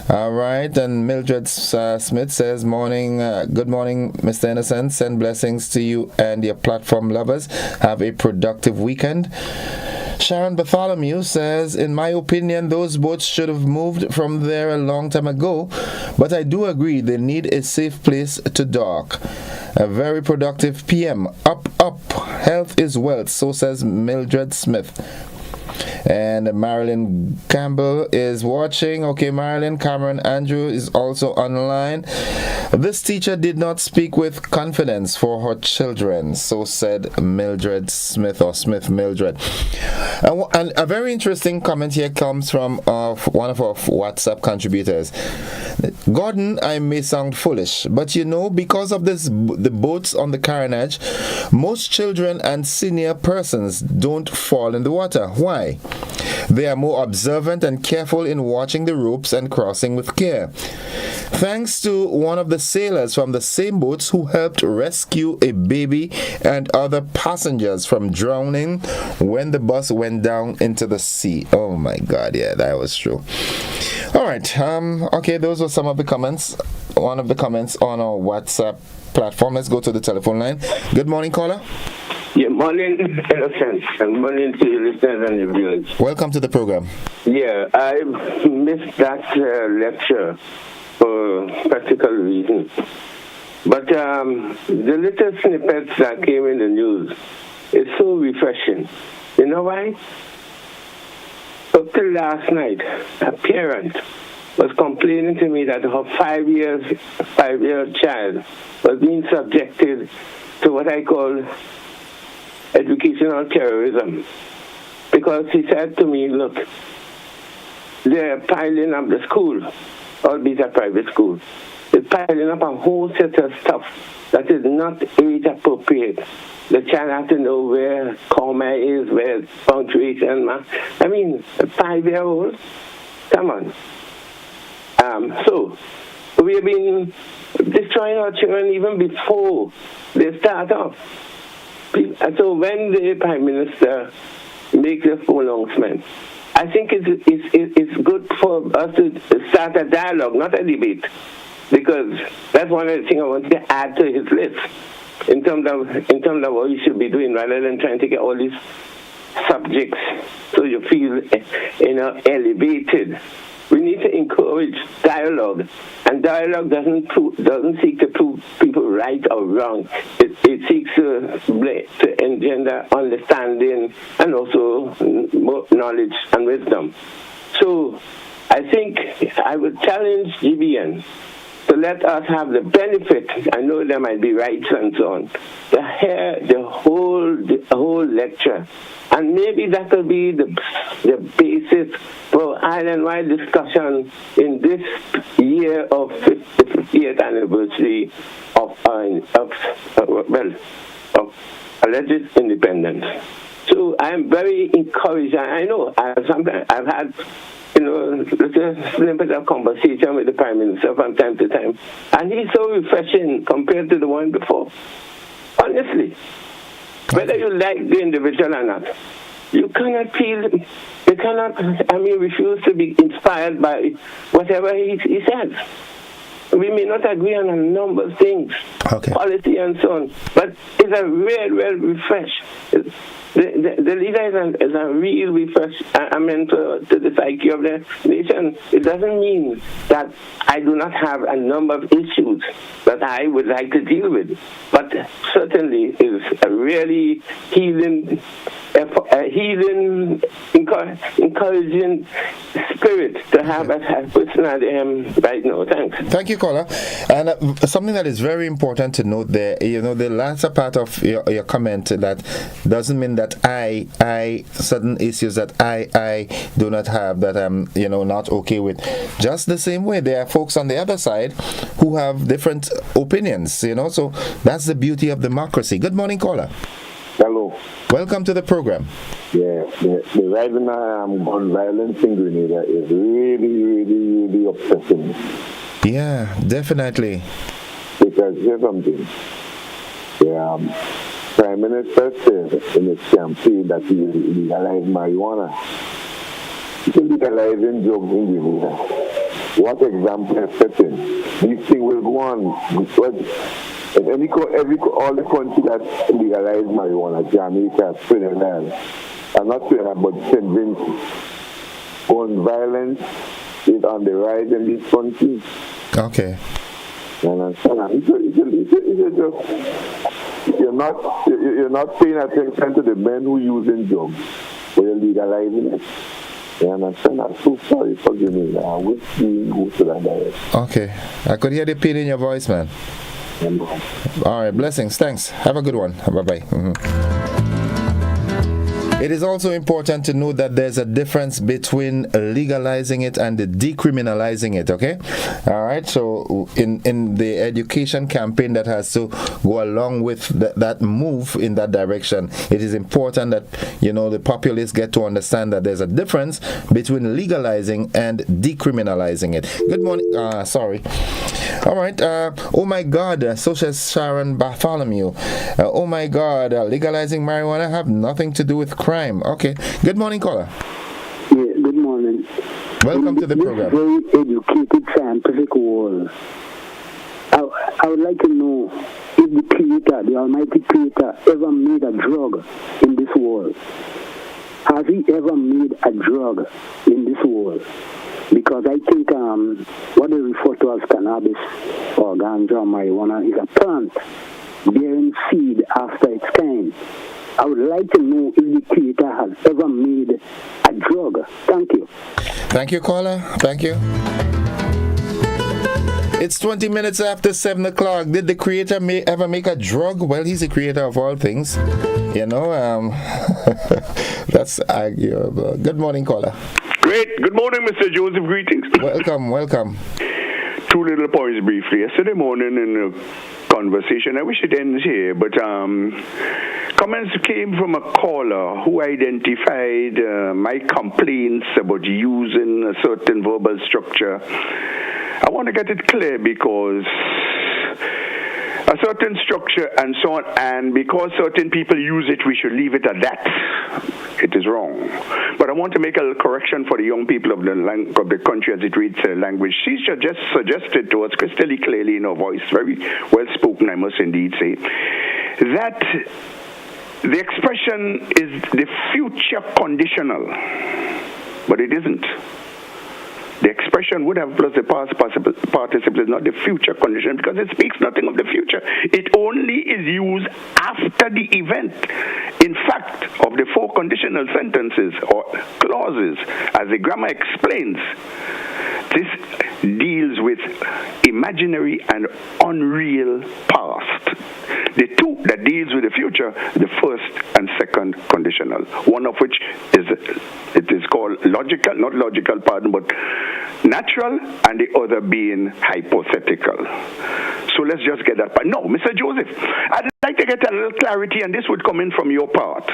All right, and Mildred Smith says, good morning, Mr. Innocent. Send blessings to you and your platform lovers. Have a productive weekend. Sharon Bartholomew says, in my opinion, those boats should have moved from there a long time ago, but I do agree they need a safe place to dock. A very productive PM. Up. Health is wealth, so says Mildred Smith. And Marilyn Campbell is watching. Okay, Marilyn. Cameron Andrew is also online. This teacher did not speak with confidence for her children, so said Mildred Smith, or Smith Mildred. And a very interesting comment here comes from one of our WhatsApp contributors. Gordon, I may sound foolish, but because of the boats on the carronage, most children and senior persons don't fall in the water. Why? They are more observant and careful in watching the ropes and crossing with care. Thanks to one of the sailors from the same boats who helped rescue a baby and other passengers from drowning when the bus went down into the sea. Oh my God, yeah, that was true. All right, okay, those were some of the comments. One of the comments on our WhatsApp platform. Let's go to the telephone line. Good morning, caller. Yeah, morning, Innocent, and morning to your listeners and your viewers. Welcome to the program. Yeah, I missed that lecture for practical reasons. But the little snippets that came in the news is so refreshing. You know why? Up till last night, a parent was complaining to me that her 5-year-old child was being subjected to what I call educational terrorism. Because he said to me, look, they're piling up the school, albeit a private school. They're piling up a whole set of stuff that is not age appropriate. The child has to know where comma is, where punctuation. I mean, a 5-year-old? Come on. So we have been destroying our children even before they start off. So when the Prime Minister makes a full announcement, I think it's good for us to start a dialogue, not a debate, because that's one of the things I want to add to his list in terms of what you should be doing, rather than trying to get all these subjects so you feel elevated. We need to encourage dialogue, and dialogue doesn't seek to prove people right or wrong. It seeks to engender understanding and also more knowledge and wisdom. So I think I would challenge GBN to let us have the benefit. I know there might be rights and so on, to hear the whole lecture. And maybe that will be the basis for island-wide discussion in this year of the 50th anniversary of alleged independence. So I am very encouraged. I know I've had little snippet of conversation with the Prime Minister from time to time, and he's so refreshing compared to the one before. Honestly. Whether you like the individual or not, you cannot refuse to be inspired by whatever he says. We may not agree on a number of things, policy and so on, but it's a real refresh. The leader is a real refresh, to the psyche of the nation. It doesn't mean that I do not have a number of issues that I would like to deal with, but certainly is a really healing, encouraging spirit to have as a person I am right now. Thanks. Thank you, caller. And something that is very important to note there, the latter part of your comment, that doesn't mean that I certain issues that I do not have, that I'm not okay with. Just the same way, there are folks on the other side who have different opinions, so that's the beauty of democracy. Good morning, caller. Hello. Welcome to the program. Yeah, the rising gun violence in Grenada is really upsetting. Yeah, definitely. Because here's something. The Prime Minister said in his campaign that he will legalize marijuana. He will legalize drugs in Grenada. What example is setting? These things will go on. All the countries that legalize marijuana, Jamaica, Trinidad, I'm not Trinidad, but St. Vincent, gun violence is on the rise in these countries. Okay. You understand? You're not paying attention to the men who using drugs, but you're legalizing it. You understand? I'm so sorry, forgive me. I wish you go to that direction. Okay. I could hear the pain in your voice, man. All right, blessings. Thanks. Have a good one. Bye-bye. It is also important to note that there's a difference between legalizing it and decriminalizing it, okay? All right, so in the education campaign that has to go along with that move in that direction, it is important that, the populace get to understand that there's a difference between legalizing and decriminalizing it. Good morning. Sorry. All right. Oh my God. So says Sharon Bartholomew. Oh my God. Legalizing marijuana have nothing to do with crime. Okay. Good morning, caller. Yeah. Good morning. Welcome to the program. Very educated scientific world. I would like to know if the Creator, the Almighty Creator, ever made a drug in this world. Has He ever made a drug in this world? Because I think what they refer to as cannabis or ganja or marijuana is a plant bearing seed after its kind. I would like to know if the Creator has ever made a drug. Thank you. Thank you, caller. Thank you. It's 20 minutes after 7 o'clock. Did the Creator ever make a drug? Well, He's the creator of all things. That's arguable. Good morning, caller. Great. Good morning, Mr. Joseph. Greetings. Welcome. Two little points briefly. Yesterday morning in a conversation, I wish it ends here, but comments came from a caller who identified my complaints about using a certain verbal structure. I want to get it clear because a certain structure and so on, and because certain people use it, we should leave it at that. It is wrong. But I want to make a little correction for the young people of the country as it reads their language. She just suggested to us crystal clearly in her voice, very well spoken, I must indeed say, that the expression is the future conditional, but it isn't. The expression would have plus the past participle is not the future condition because it speaks nothing of the future. It only is used after the event. In fact, of the four conditional sentences or clauses, as the grammar explains, this deals with imaginary and unreal past. The two that deals with the future, the first and second conditional, one of which it is called logical, not logical, pardon, but natural, and the other being hypothetical. So let's just get that part. No, Mr. Joseph, I'd like to get a little clarity, and this would come in from your part.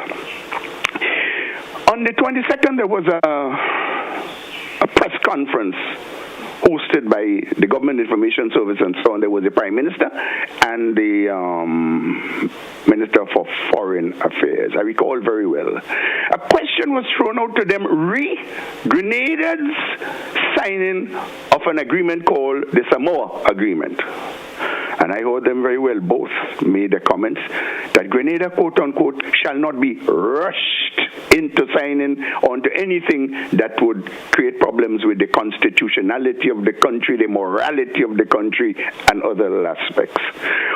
On the 22nd, there was a press conference hosted by the Government Information Service and so on. There was the Prime Minister and the Minister for Foreign Affairs. I recall very well. A question was thrown out to them, Grenada's signing of an agreement called the Samoa Agreement. And I heard them very well. Both made the comments that Grenada, quote unquote, shall not be rushed into signing onto anything that would create problems with the constitutionality of the country, the morality of the country, and other aspects.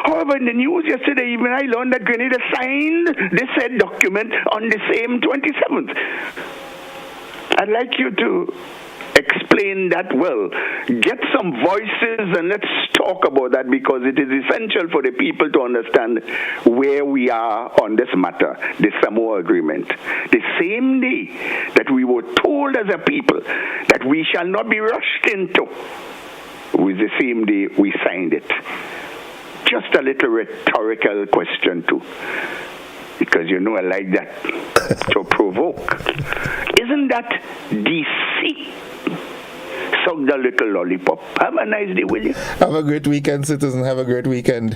However, in the news yesterday evening, I learned that Grenada signed the said document on the same 27th. I'd like you to explain that well. Get some voices and let's talk about that because it is essential for the people to understand where we are on this matter, the Samoa Agreement. The same day that we were told as a people that we shall not be rushed into was the same day we signed it. Just a little rhetorical question too, because I like that to provoke. Isn't that deceit? Suck the little lollipop. Have a nice day, will you? Have a great weekend, citizen. Have a great weekend.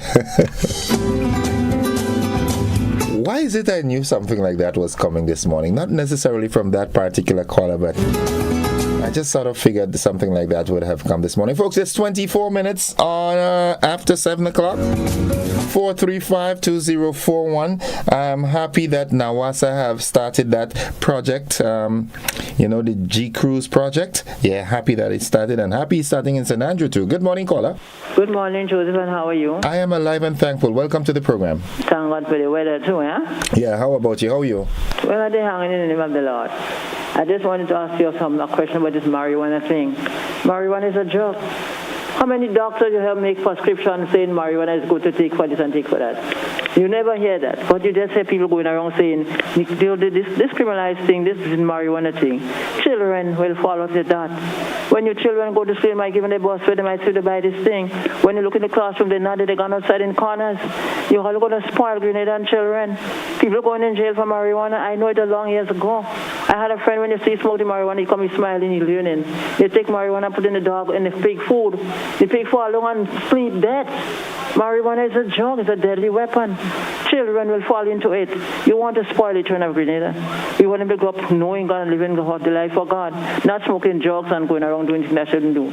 Why is it I knew something like that was coming this morning? Not necessarily from that particular caller, but I just sort of figured something like that would have come this morning. Folks, it's 24 minutes on after 7 o'clock. 435-2041. I'm happy that NAWASA have started that project, the G Cruise project. Yeah, happy that it started and happy it's starting in St. Andrew too. Good morning, caller. Good morning, Joseph, and how are you? I am alive and thankful. Welcome to the program. Thank God for the weather too, yeah? Yeah, how about you? How are you? Well, I'm hanging in the name of the Lord. I just wanted to ask you a question about this marijuana thing. Marijuana is a drug. How many doctors you have make prescriptions saying marijuana is good to take for this and take for that? You never hear that. But you just hear people going around saying, this criminalized thing, this is marijuana thing. Children will follow to that. When your children go to school, they might give them their bus where they might sit to buy this thing. When you look in the classroom, they're not, they're gone outside in corners. You're all going to spoil Grenadian children. People going in jail for marijuana. I know it a long years ago. I had a friend, when you see smoking marijuana, he come, he smiling, he learning. They take marijuana, put in the dog, in the pig food. The pig fall along and sleep dead. Marijuana is a drug, it's a deadly weapon. Children will fall into it. You want to spoil the children of Grenada. You want them to grow up knowing God and living the life for God, not smoking drugs and going around doing things that shouldn't do.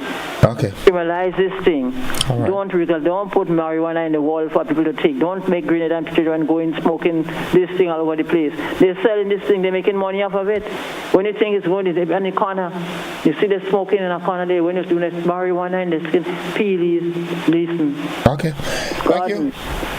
Okay. Criminalize this thing. All right. Don't put marijuana in the wall for people to take. Don't make Grenadian children going smoking this thing all over the place. They're selling this thing, they're making money off of it. When you think it's going to be in the corner, you see they're smoking in a corner there. When you're doing this marijuana in the skin, please listen. Okay. Thank you.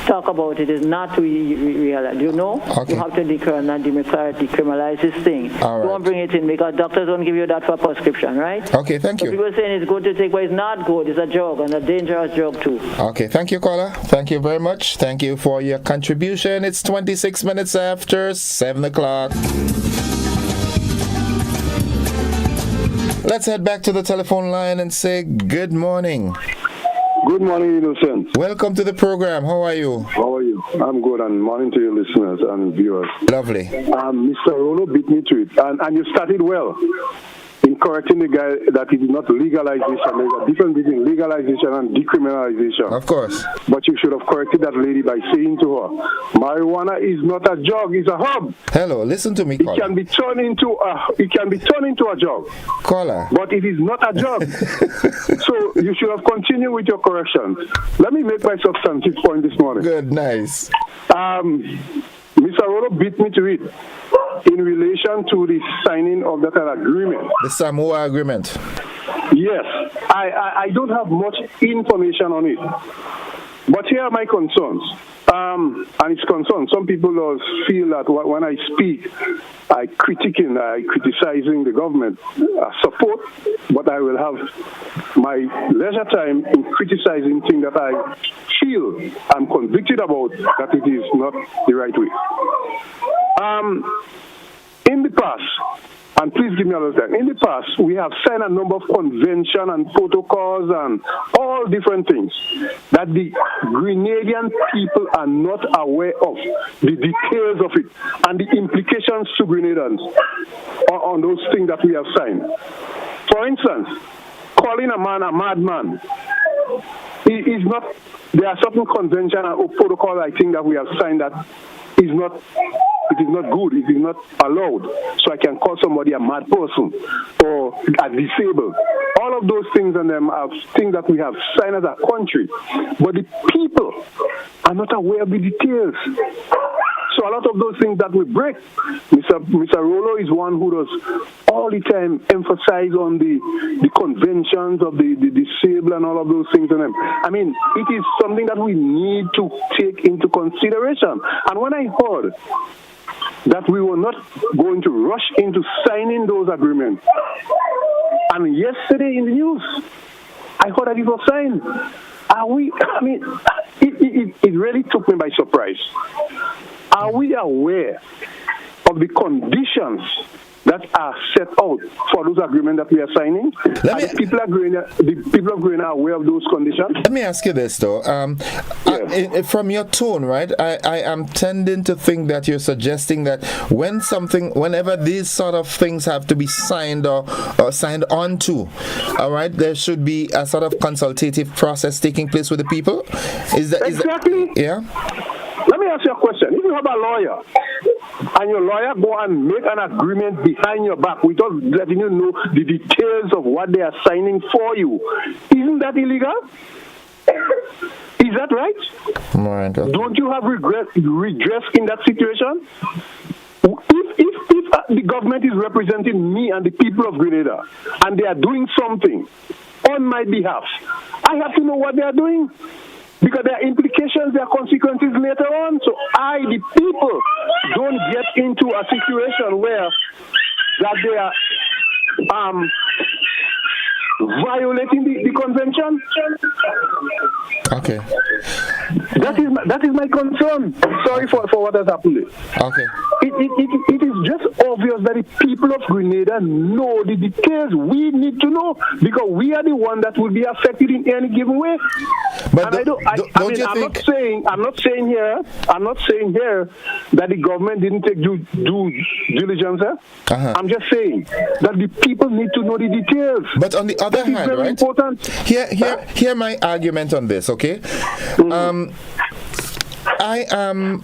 Talk about it. It's not to realize. You know, okay. You have to decriminalize this thing. All right. Don't bring it in because doctors don't give you that for prescription, right? Okay, thank you. People saying it's good to take, but it's not good. It's a drug and a dangerous drug too. Okay, thank you, caller. Thank you very much. Thank you for your contribution. It's 26 minutes after 7 o'clock. Let's head back to the telephone line and say good morning. Good morning, Innocent. Welcome to the program. How are you? How are you? I'm good, and morning to your listeners and viewers. Lovely. Mr. Rolo beat me to it, and you started well in correcting the guy that it is not legalization. There's a difference between legalization and decriminalization. Of course. But you should have corrected that lady by saying to her, marijuana is not a drug, it's a herb. Hello, listen to me, caller. It can be turned into a drug. Caller. But it is not a drug. So you should have continued with your corrections. Let me make my substantive point this morning. Good, nice. Mr. Rolo beat me to it in relation to the signing of that agreement. The Samoa agreement. Yes. I don't have much information on it. But here are my concerns. And it's concerns. Some people feel that when I speak, I criticizing the government. Support, but I will have my leisure time in criticizing things that I feel I'm convicted about that it is not the right way. In the past, and please give me a little time. In the past, we have signed a number of conventions and protocols and all different things that the Grenadian people are not aware of, the details of it, and the implications to Grenadians on those things that we have signed. For instance, calling a man a madman is not. There are certain conventions or protocols I think that we have signed that is not. It is not good. It is not allowed. So I can call somebody a mad person or a disabled. All of those things and them are things that we have signed as a country. But the people are not aware of the details. So a lot of those things that we break, Mr. Rolo is one who does all the time emphasize on the conventions of the disabled and all of those things. And them. I mean, it is something that we need to take into consideration. And when I heard that we were not going to rush into signing those agreements, and yesterday in the news, I heard that it was signed. It really took me by surprise. Are we aware of the conditions that are set out for those agreements that we are signing? The people of Grenada are aware of those conditions? Let me ask you this, though. From your tone, right, I am tending to think that you're suggesting that whenever these sort of things have to be signed or signed onto, all right, there should be a sort of consultative process taking place with the people? Exactly. Yeah? Let me ask you a question. If you have a lawyer, and your lawyer go and make an agreement behind your back without letting you know the details of what they are signing for you, isn't that illegal? Is that right? Right. Don't you have redress in that situation? If the government is representing me and the people of Grenada, and they are doing something on my behalf, I have to know what they are doing. Because there are implications, there are consequences later on. So the people, don't get into a situation where that they are violating the convention. Okay. That is my concern. Sorry for what has happened. Okay. It is just obvious that the people of Grenada know the details. We need to know because we are the one that will be affected in any given way. But and I'm not saying here that the government didn't take due diligence. I'm just saying that the people need to know the details. But on the other hand, right? Important. Hear my argument on this, okay? I am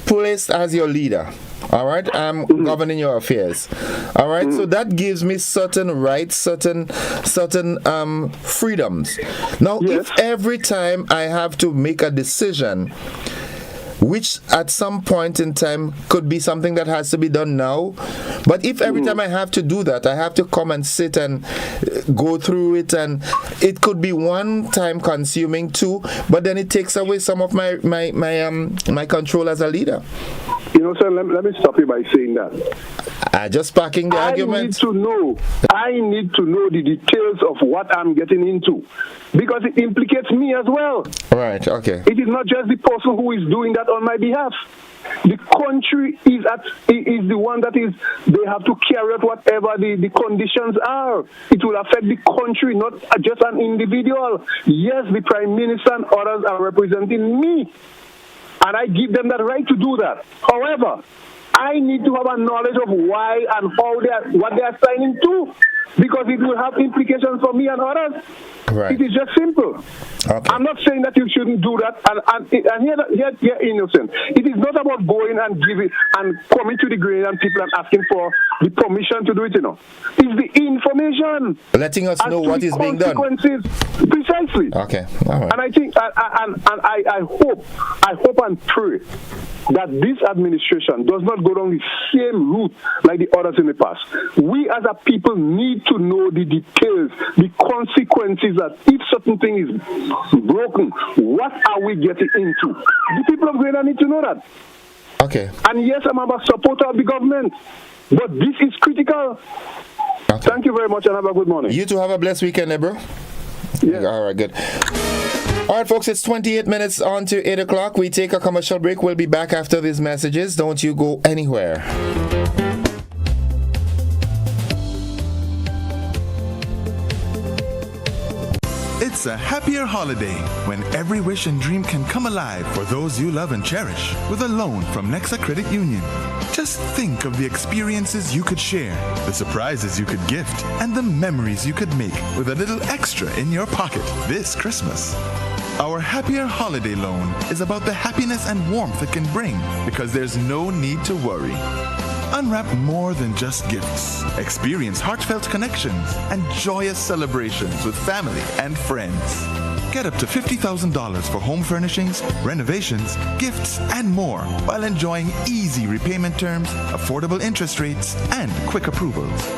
placed as your leader. All right, I'm governing your affairs. All right, so that gives me certain rights, certain freedoms. Now, if every time I have to make a decision, which at some point in time could be something that has to be done now, but if every time I have to do that, I have to come and sit and go through it, and it could be one time consuming too, but then it takes away some of my control as a leader. You know, sir, let me stop you by saying that. Just backing the argument. I need to know the details of what I'm getting into because it implicates me as well. Right, okay. It is not just the person who is doing that on my behalf. The country is the one that is, they have to carry out whatever the conditions are. It will affect the country, not just an individual. Yes, the Prime Minister and others are representing me. And I give them that right to do that. However, I need to have a knowledge of why and what they are signing to, because it will have implications for me and others. Right. It is just simple. Okay. I'm not saying that you shouldn't do that, and here, innocent. It is not about going and giving and coming to the Grenadian people and asking for the permission to do it. It's the information, letting us know what is being done. Precisely. Okay. All right. And I think, I hope and pray that this administration does not go down the same route like the others in the past. We as a people need to know the details, the consequences that if certain thing is broken, what are we getting into? The people of Grenada need to know that. Okay. And yes, I'm a supporter of the government, but this is critical. Okay. Thank you very much and have a good morning. You too, have a blessed weekend, bro. Yeah. All right, good. All right, folks, it's 28 minutes on to 8 o'clock. We take a commercial break. We'll be back after these messages. Don't you go anywhere. It's a happier holiday when every wish and dream can come alive for those you love and cherish with a loan from Nexa Credit Union. Just think of the experiences you could share, the surprises you could gift, and the memories you could make with a little extra in your pocket this Christmas. Our Happier Holiday Loan is about the happiness and warmth it can bring because there's no need to worry. Unwrap more than just gifts. Experience heartfelt connections and joyous celebrations with family and friends. Get up to $50,000 for home furnishings, renovations, gifts, and more while enjoying easy repayment terms, affordable interest rates, and quick approvals.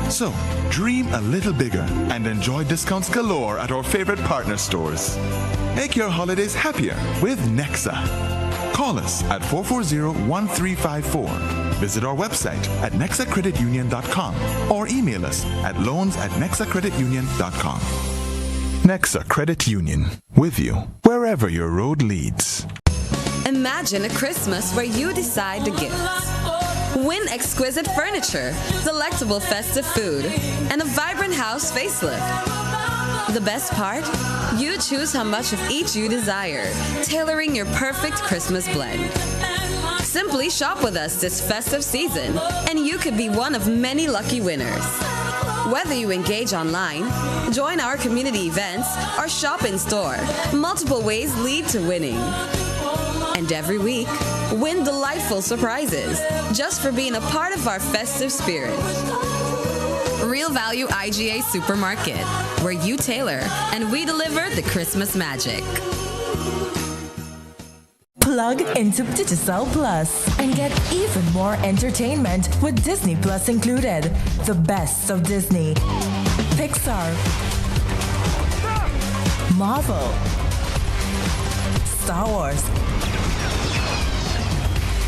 So, dream a little bigger and enjoy discounts galore at our favorite partner stores. Make your holidays happier with Nexa. Call us at 440-1354. Visit our website at nexacreditunion.com or email us at loans@nexacreditunion.com. Nexa Credit Union, with you wherever your road leads. Imagine a Christmas where you decide the gifts. Win exquisite furniture, delectable festive food, and a vibrant house facelift. The best part? You choose how much of each you desire, tailoring your perfect Christmas blend. Simply shop with us this festive season, and you could be one of many lucky winners. Whether you engage online, join our community events, or shop in store, multiple ways lead to winning. And every week, win delightful surprises just for being a part of our festive spirit. Real Value IGA Supermarket, where you tailor and we deliver the Christmas magic. Plug into Digicel Plus and get even more entertainment with Disney Plus included. The best of Disney, Pixar, Marvel, Star Wars,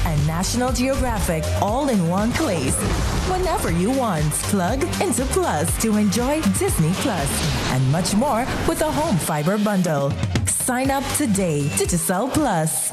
and National Geographic all in one place. Whenever you want, plug into Plus to enjoy Disney Plus and much more with a home fiber bundle. Sign up today. Digicel Plus.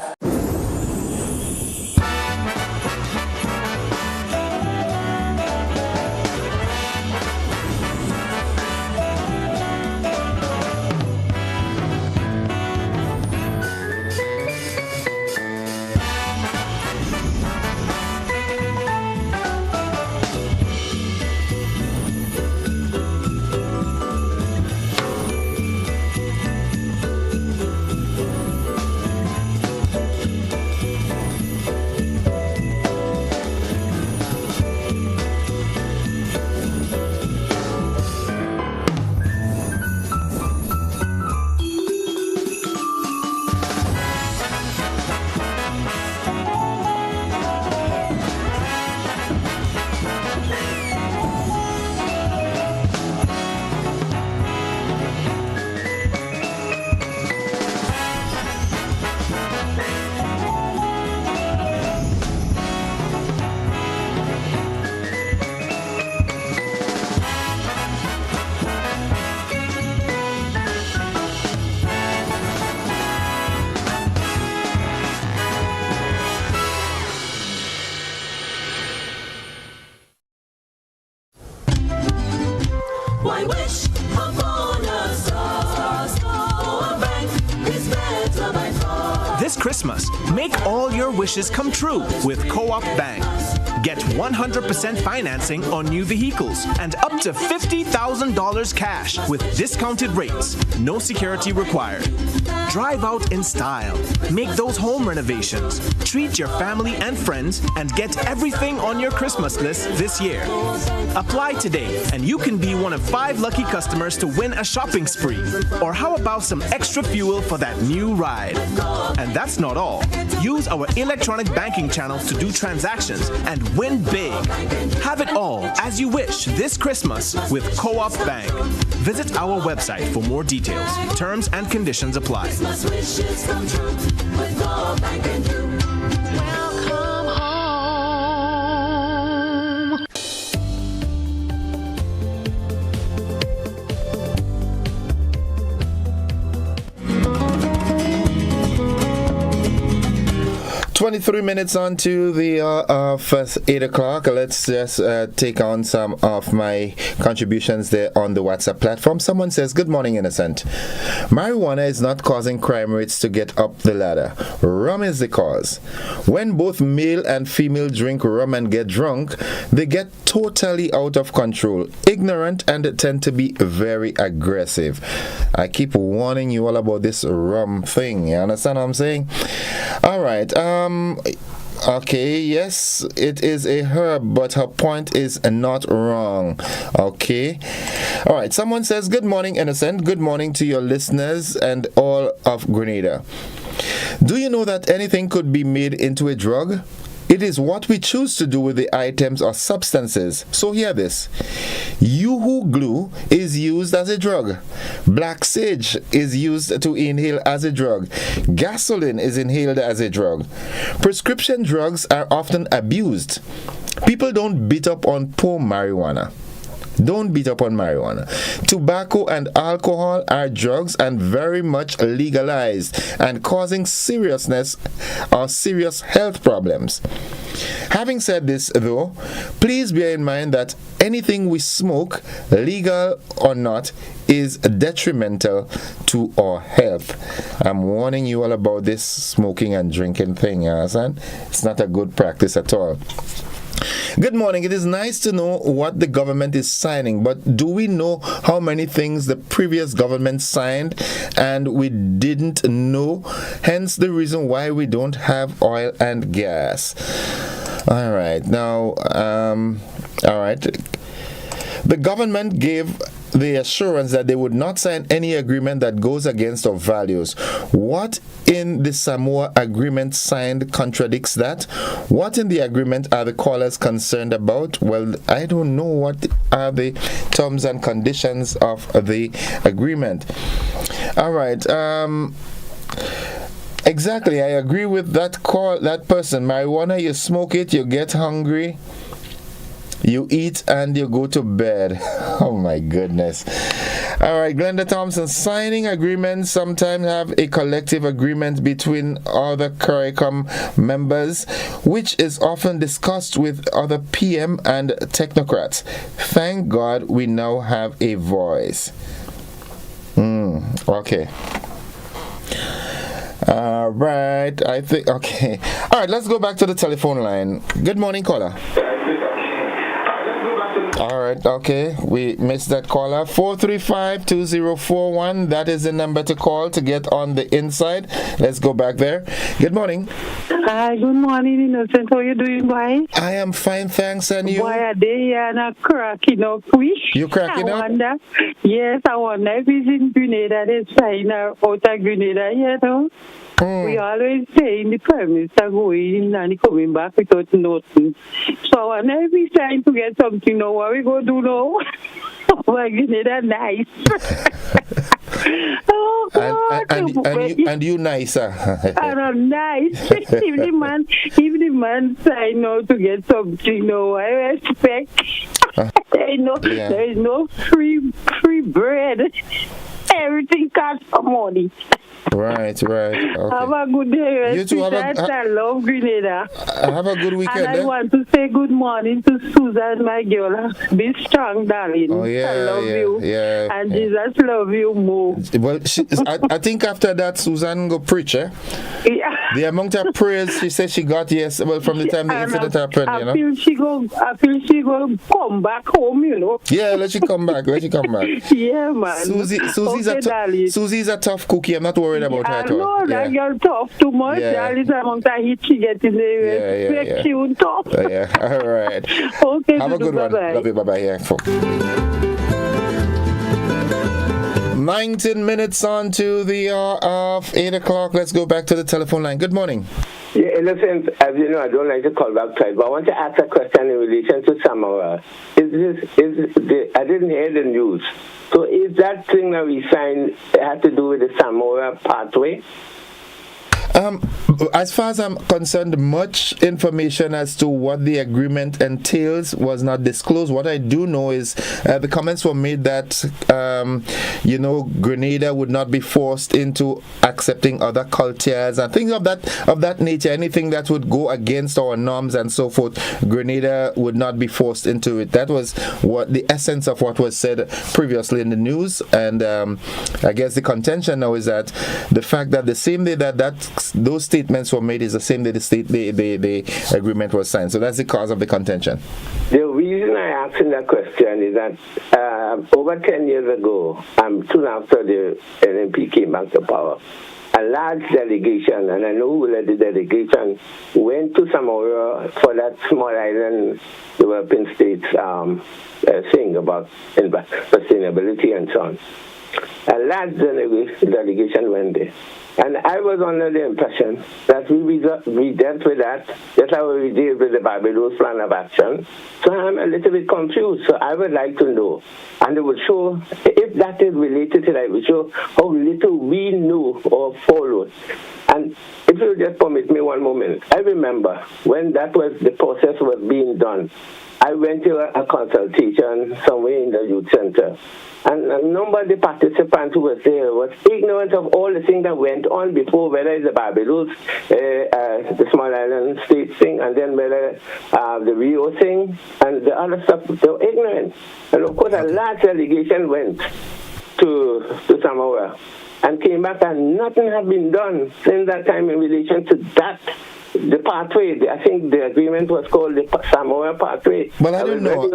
This Christmas, make all your wishes come true with Co-op Bank. Get 100% financing on new vehicles and up to $50,000 cash with discounted rates. No security required. Drive out in style. Make those home renovations. Treat your family and friends and get everything on your Christmas list this year. Apply today and you can be one of 5 lucky customers to win a shopping spree. Or how about some extra fuel for that new ride? And that's not all. Use our electronic banking channels to do transactions and win big. Have it all as you wish this Christmas with Co-op Bank. Visit our website for more details. Terms and conditions apply. 23 minutes on to the first 8 o'clock. Let's just take on some of my contributions there on the WhatsApp platform. Someone says, good morning, Innocent. Marijuana is not causing crime rates to get up the ladder. Rum is the cause. When both male and female drink rum and get drunk, they get totally out of control, ignorant, and tend to be very aggressive. I keep warning you all about this rum thing. You understand what I'm saying? All right. Okay, yes, it is a herb, but her point is not wrong. Okay. All right. Someone says, good morning, Innocent. Good morning to your listeners and all of Grenada. Do you know that anything could be made into a drug? It is what we choose to do with the items or substances. So hear this. Yoo-hoo glue is used as a drug. Black sage is used to inhale as a drug. Gasoline is inhaled as a drug. Prescription drugs are often abused. People don't beat up on poor marijuana. Don't beat up on marijuana. Tobacco and alcohol are drugs and very much legalized and causing seriousness or serious health problems. Having said this, though, please bear in mind that anything we smoke, legal or not, is detrimental to our health. I'm warning you all about this smoking and drinking thing, you understand? It's not a good practice at all. Good morning. It is nice to know what the government is signing, but do we know how many things the previous government signed and we didn't know? Hence the reason why we don't have oil and gas. All right. Now, all right. The government gave the assurance that they would not sign any agreement that goes against our values. What in the Samoa agreement signed contradicts that? What in the agreement are the callers concerned about? Well, I don't know what are the terms and conditions of the agreement. All right. Exactly, I agree with that person. Marijuana, you smoke it, you get hungry, you eat, and you go to bed. Oh my goodness. All right, Glenda Thompson, signing agreements sometimes have a collective agreement between other CARICOM members, which is often discussed with other PM and technocrats. Thank God we now have a voice. Okay. All right, I think, okay. All right, let's go back to the telephone line. Good morning, caller. All right, okay, we missed that caller. 435-2041, that is the number to call to get on the inside. Let's go back there. Good morning. Hi, good morning, Innocent. How are you doing, boy? I am fine, thanks, and you? Boy, are they not cracking up quick? You cracking I up? wonder. Yes, I wonder if it's in Grenada, they sign out of Grenada, you know? We always say the Prime Minister going and he coming back without nothing. So I wonder if he's trying to get something now. What we going to do now? Oh, Grenada nice. Oh, God. And you nicer. I'm nice. If the man sign now to get something now, I respect. There is no free bread. Everything costs for money. Right. Okay. Have a good day. You too. I love Grenada. Have a good weekend. And I want to say good morning to Susan, my girl. Be strong, darling. Oh, yeah, I love you. Yeah. And Jesus love you more. Well, I think after that, Susan go preach, eh? Yeah. The amount of prayers she said she got, from the time the incident happened, I feel she go come back home, you know. Yeah, let she come back. Yeah, man. Susie's a tough cookie. I'm not worried about her at all. No, that girl tough too much. That is the amount of heat she gets in the respect you tough. Yeah, all right. Okay, have a good one. Bye-bye. Love you. Bye-bye. Yeah. 19 minutes on to the hour of 8 o'clock. Let's go back to the telephone line. Good morning. Yeah, Innocent, as you know, I don't like to call back twice, but I want to ask a question in relation to Samoa. I didn't hear the news. So is that thing that we signed had to do with the Samoa pathway? As far as I'm concerned, much information as to what the agreement entails was not disclosed. What I do know is the comments were made that, Grenada would not be forced into accepting other cultures and things of that nature. Anything that would go against our norms and so forth, Grenada would not be forced into it. That was what the essence of what was said previously in the news. And I guess the contention now is that the fact that the same day that those statements were made is the same day the agreement was signed. So that's the cause of the contention. The reason I asked that question is that over 10 years ago, soon after the NMP came back to power, a large delegation, and I know who led the delegation, went to Samoa for that small island developing states thing about sustainability and so on. A large delegation went there. And I was under the impression that we dealt with that just how we deal with the Barbados Plan of Action. So I'm a little bit confused. So I would like to know, and it would show, if that is related to that, it would show how little we knew or followed. And if you just permit me one moment, I remember when the process was being done, I went to a consultation somewhere in the youth center. And a number of the participants who were there was ignorant of all the things that went on before, whether it's the Barbados, the small island state thing, and then whether the Rio thing, and the other stuff. They were ignorant. And of course, a large delegation went to Samoa and came back, and nothing had been done since that time in relation to that. The pathway, I think the agreement was called the Samoa pathway. Well, I don't know.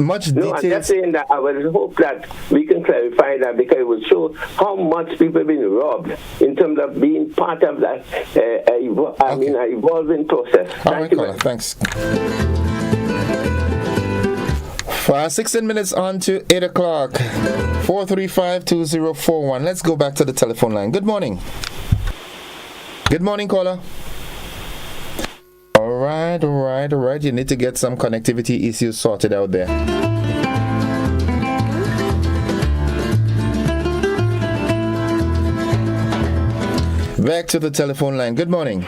Much details. No, I'm just saying that I would hope that we can clarify that, because it will show how much people have been robbed in terms of being part of that evolving process. All right, caller. Thanks. 16 minutes on to 8 o'clock. 435-2041. Let's go back to the telephone line. Good morning. Good morning, caller. All right. You need to get some connectivity issues sorted out there. Back to the telephone line. Good morning.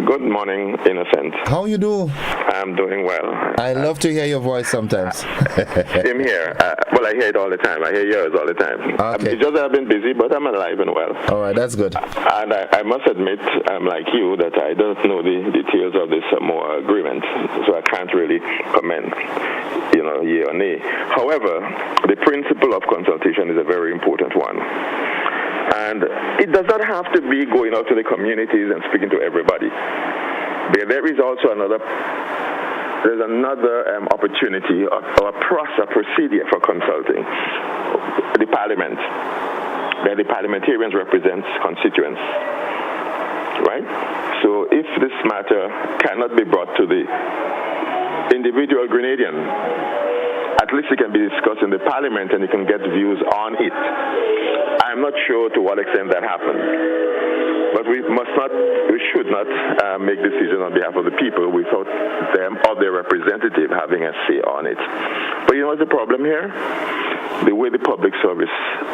Good morning, Innocent. How you do? I'm doing well. I love to hear your voice sometimes. Same here. Well, I hear it all the time. I hear yours all the time. Okay. It's just that I've been busy, but I'm alive and well. All right, that's good. And I must admit, I'm like you, that I don't know the details of this Samoa agreement, so I can't really comment, yea or nay. However, the principle of consultation is a very important one. And it does not have to be going out to the communities and speaking to everybody. There is also another opportunity or a procedure for consulting. The parliament, where the parliamentarians represent constituents, right? So if this matter cannot be brought to the individual Grenadian, at least it can be discussed in the parliament and you can get views on it. I'm not sure to what extent that happened, but we should not make decisions on behalf of the people without them or their representative having a say on it. But you know what's the problem here? The way the public service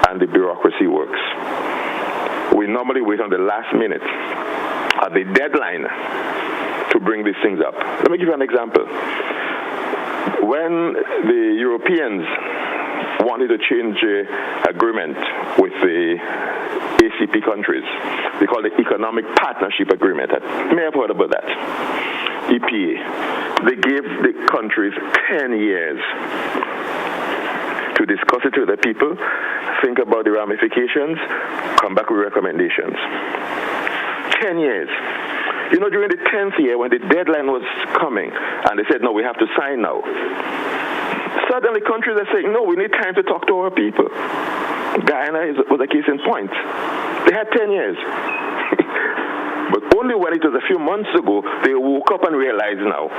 and the bureaucracy works. We normally wait on the last minute at the deadline to bring these things up. Let me give you an example. When the Europeans wanted to change the agreement with the ACP countries, they call it Economic Partnership Agreement. You may have heard about that. EPA. They gave the countries 10 years to discuss it with the people, think about the ramifications, come back with recommendations. 10 years. During the 10th year, when the deadline was coming, and they said, no, we have to sign now, suddenly countries are saying, no, we need time to talk to our people. Guyana was a case in point. They had 10 years. But only when it was a few months ago, they woke up and realized now,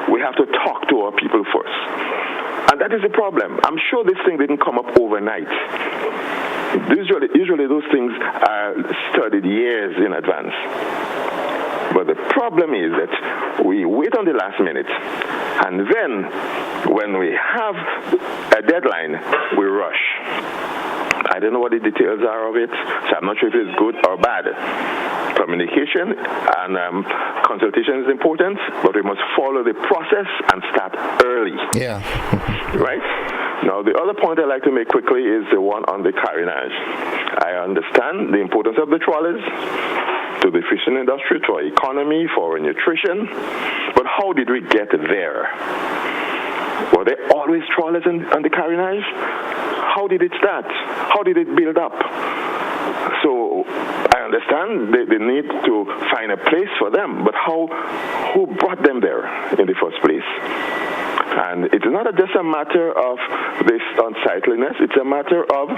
we have to talk to our people first. And that is the problem. I'm sure this thing didn't come up overnight. Usually those things are studied years in advance. But the problem is that we wait on the last minute, and then when we have a deadline, we rush. I don't know what the details are of it, so I'm not sure if it's good or bad. Communication and consultation is important, but we must follow the process and start early. Yeah. Right? Now, the other point I'd like to make quickly is the one on the carronage. I understand the importance of the trawlers to the fishing industry, to our economy, for our nutrition, but how did we get there? Were there always trawlers on the carronage? How did it start? How did it build up? So I understand the need to find a place for them, but who brought them there in the first place? And it's not just a matter of this unsightliness, it's a matter of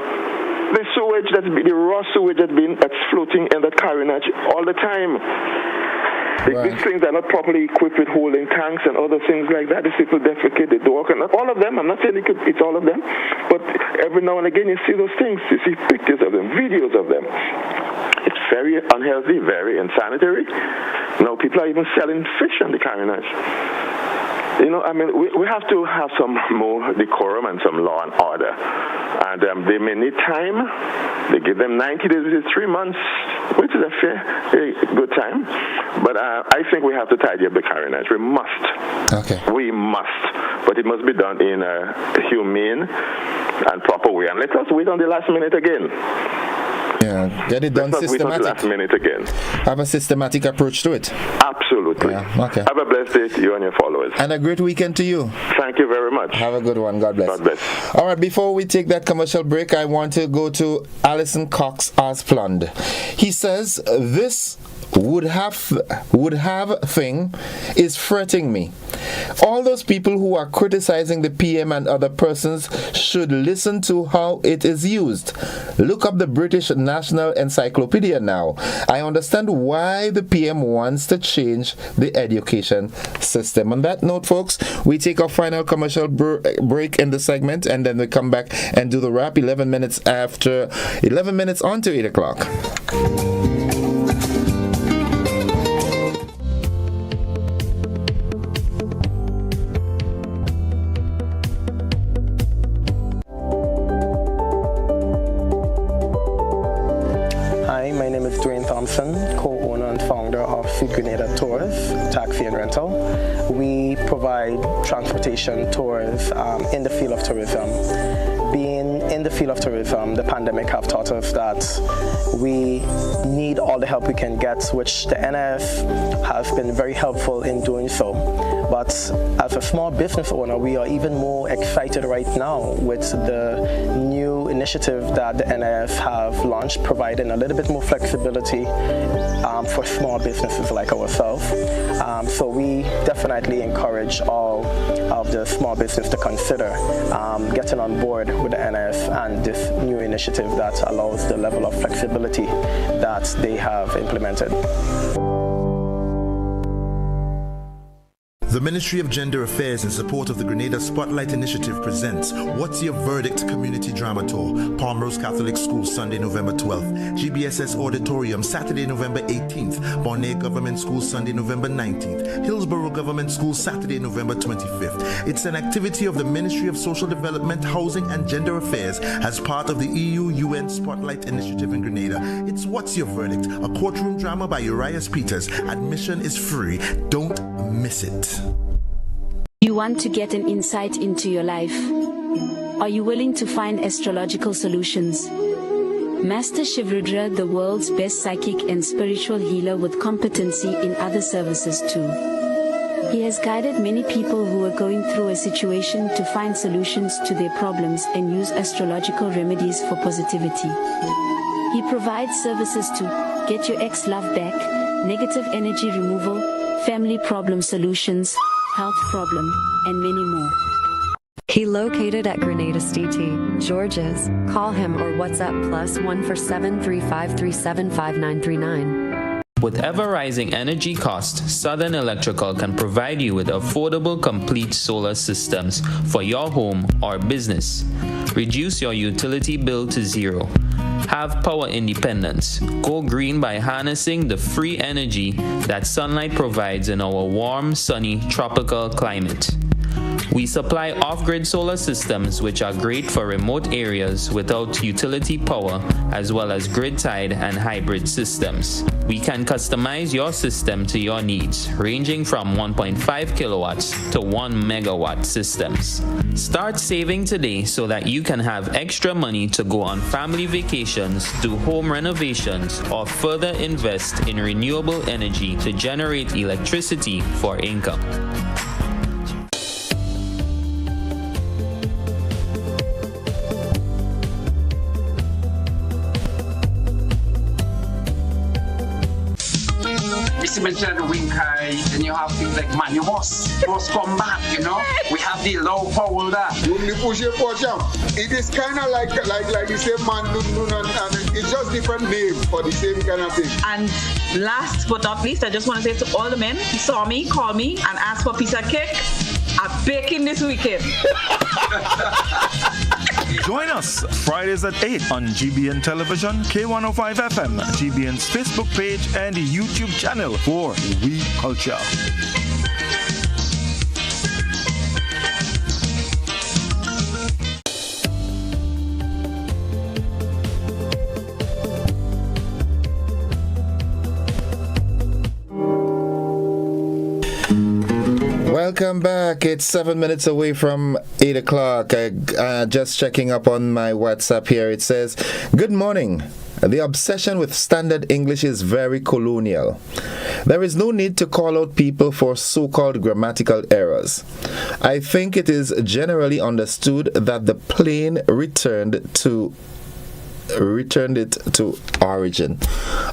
the sewage, the raw sewage that's floating in that carronage all the time. Right. These things are not properly equipped with holding tanks and other things like that. These people defecate, they walk, and not all of them. I'm not saying it's all of them, but every now and again you see those things. You see pictures of them, videos of them. It's very unhealthy, very unsanitary. Now people are even selling fish on the carronage. We have to have some more decorum and some law and order. And they may need time. They give them 90 days, which is 3 months, which is a very good time. But I think we have to tidy up the carronage. We must. Okay. We must. But it must be done in a humane and proper way. And let us wait on the last minute again. Yeah, get it done systematic. Last minute again. Have a systematic approach to it. Absolutely. Yeah, okay. Have a blessed day to you and your followers. And a great weekend to you. Thank you very much. Have a good one. God bless. God bless. All right, before we take that commercial break, I want to go to Alison Cox Asplund. He says, this would have thing is fretting me. All those people who are criticizing the PM and other persons should listen to how it is used. Look up the British National Encyclopedia now. I understand why the PM wants to change the education system. On that note, folks, we take our final commercial break in the segment, and then we come back and do the wrap 11 minutes on to 8 o'clock. name is Dwayne Thompson, co-owner and founder of Grenada 24th, Taxi and Rental. We provide transportation tours in the field of tourism. Being in the field of tourism, the pandemic have taught us that we need all the help we can get, which the NIF has been very helpful in doing so. But as a small business owner, we are even more excited right now with the new initiative that the NIF have launched, providing a little bit more flexibility for small businesses like ourselves. So we definitely encourage all of the small business to consider getting on board with the NIF and this new initiative that allows the level of flexibility that they have implemented. The Ministry of Gender Affairs, in support of the Grenada Spotlight Initiative, presents What's Your Verdict Community Drama Tour, Palmrose Catholic School, Sunday, November 12th, GBSS Auditorium, Saturday, November 18th, Bonnet Government School, Sunday, November 19th, Hillsborough Government School, Saturday, November 25th. It's an activity of the Ministry of Social Development, Housing and Gender Affairs as part of the EU-UN Spotlight Initiative in Grenada. It's What's Your Verdict, a courtroom drama by Urias Peters. Admission is free. Don't miss it. You want to get an insight into your life? Are you willing to find astrological solutions? Master Shivrudra, the world's best psychic and spiritual healer with competency in other services too. He has guided many people who are going through a situation to find solutions to their problems and use astrological remedies for positivity. He provides services to get your ex-love back, negative energy removal, family problem solutions, health problem, and many more. He located at Grenada CT, George's. Call him or WhatsApp +1 4735375939. With ever-rising energy costs, Southern Electrical can provide you with affordable, complete solar systems for your home or business. Reduce your utility bill to zero. Have power independence. Go green by harnessing the free energy that sunlight provides in our warm, sunny, tropical climate. We supply off-grid solar systems which are great for remote areas without utility power, as well as grid-tied and hybrid systems. We can customize your system to your needs, ranging from 1.5 kilowatts to 1 megawatt systems. Start saving today so that you can have extra money to go on family vacations, do home renovations, or further invest in renewable energy to generate electricity for income. Mention the wing high, then you have things like man, you must come back, you know. We have the low power there. When you push your jump, it is kind of like the same man, and it's just different name for the same kind of thing. And last but not least, I just want to say to all the men who saw me, call me, and ask for a piece of cake. I'm baking this weekend. Join us Fridays at 8 on GBN Television, K105 FM, GBN's Facebook page, and YouTube channel for We Culture. Welcome back. It's 7 minutes away from 8 o'clock. Just checking up on my WhatsApp here. It says, good morning. The obsession with standard English is very colonial. There is no need to call out people for so-called grammatical errors. I think it is generally understood that the plane returned it to origin.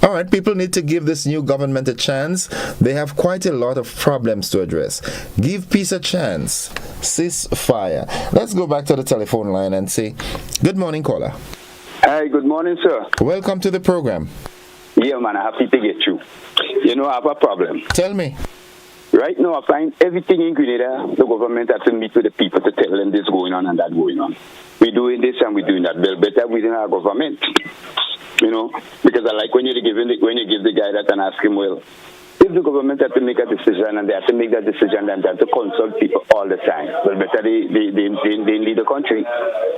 All right, people need to give this new government a chance. They have quite a lot of problems to address. Give peace a chance. Ceasefire. Let's go back to the telephone line and say, good morning, caller. Hi, good morning, sir. Welcome to the program. Yeah, man, I'm happy to get you. You know, I have a problem. Tell me. Right now, I find everything in Grenada, the government has to meet with the people to tell them this going on and that going on. We're doing this and we're doing that. Well, better within our government, you know, because I like when you give the guy that and ask him, well, if the government has to make a decision and they have to make that decision and they have to consult people all the time, well, better they lead the country.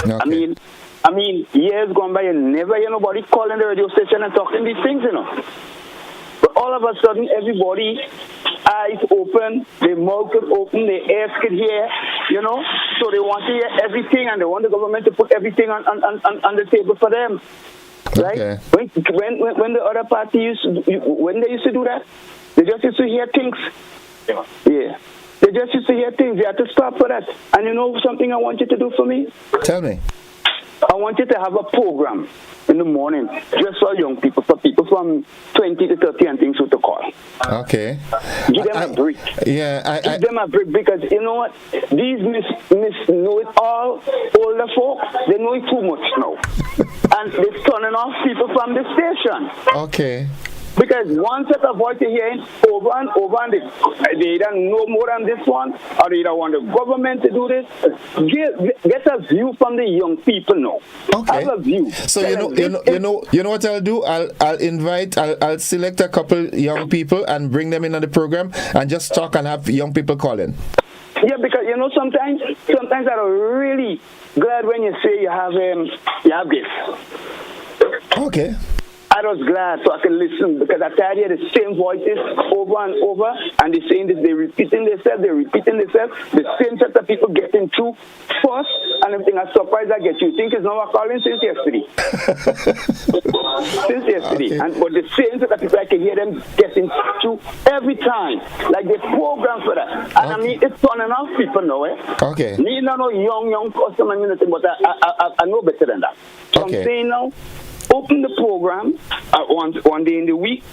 Okay. I mean, I mean, years gone by, you never hear nobody calling the radio station and talking these things, you know. But all of a sudden, everybody, eyes open, their mouth is open, their ears can hear, you know. So they want to hear everything, and they want the government to put everything on the table for them. Right? Okay. When the other party when they used to do that, they just used to hear things. Yeah. They just used to hear things. They had to stop for that. And you know something I want you to do for me? Tell me. I want you to have a program in the morning just for young people, for people from 20 to 30 and things to call. Okay. Give them a break. Yeah, Give them a break because you know what? These know it all older folk, they know it too much now. And they're turning off people from the station. Okay. Because one set of voice you're hearing over and over, and they either know more than this one, or they either want the government to do this. Get a view from the young people now. Okay. Have a view. So you know what I'll do? I'll select a couple young people and bring them in on the program and just talk and have young people call in. Yeah, because you know sometimes I'm really glad when you say you have this. Okay. I was glad so I can listen because I tired of the same voices over and over, and they're saying this, they're repeating themselves, the same set of people getting through first, and everything. I'm surprised I get you. Think it's not calling since yesterday. Okay. But the same set of people, I can hear them getting through every time. Like they program for that. And I mean, it's turning off people now, Okay. Me not no young customer, but I know better than that. So I'm saying now, open the program one day in the week,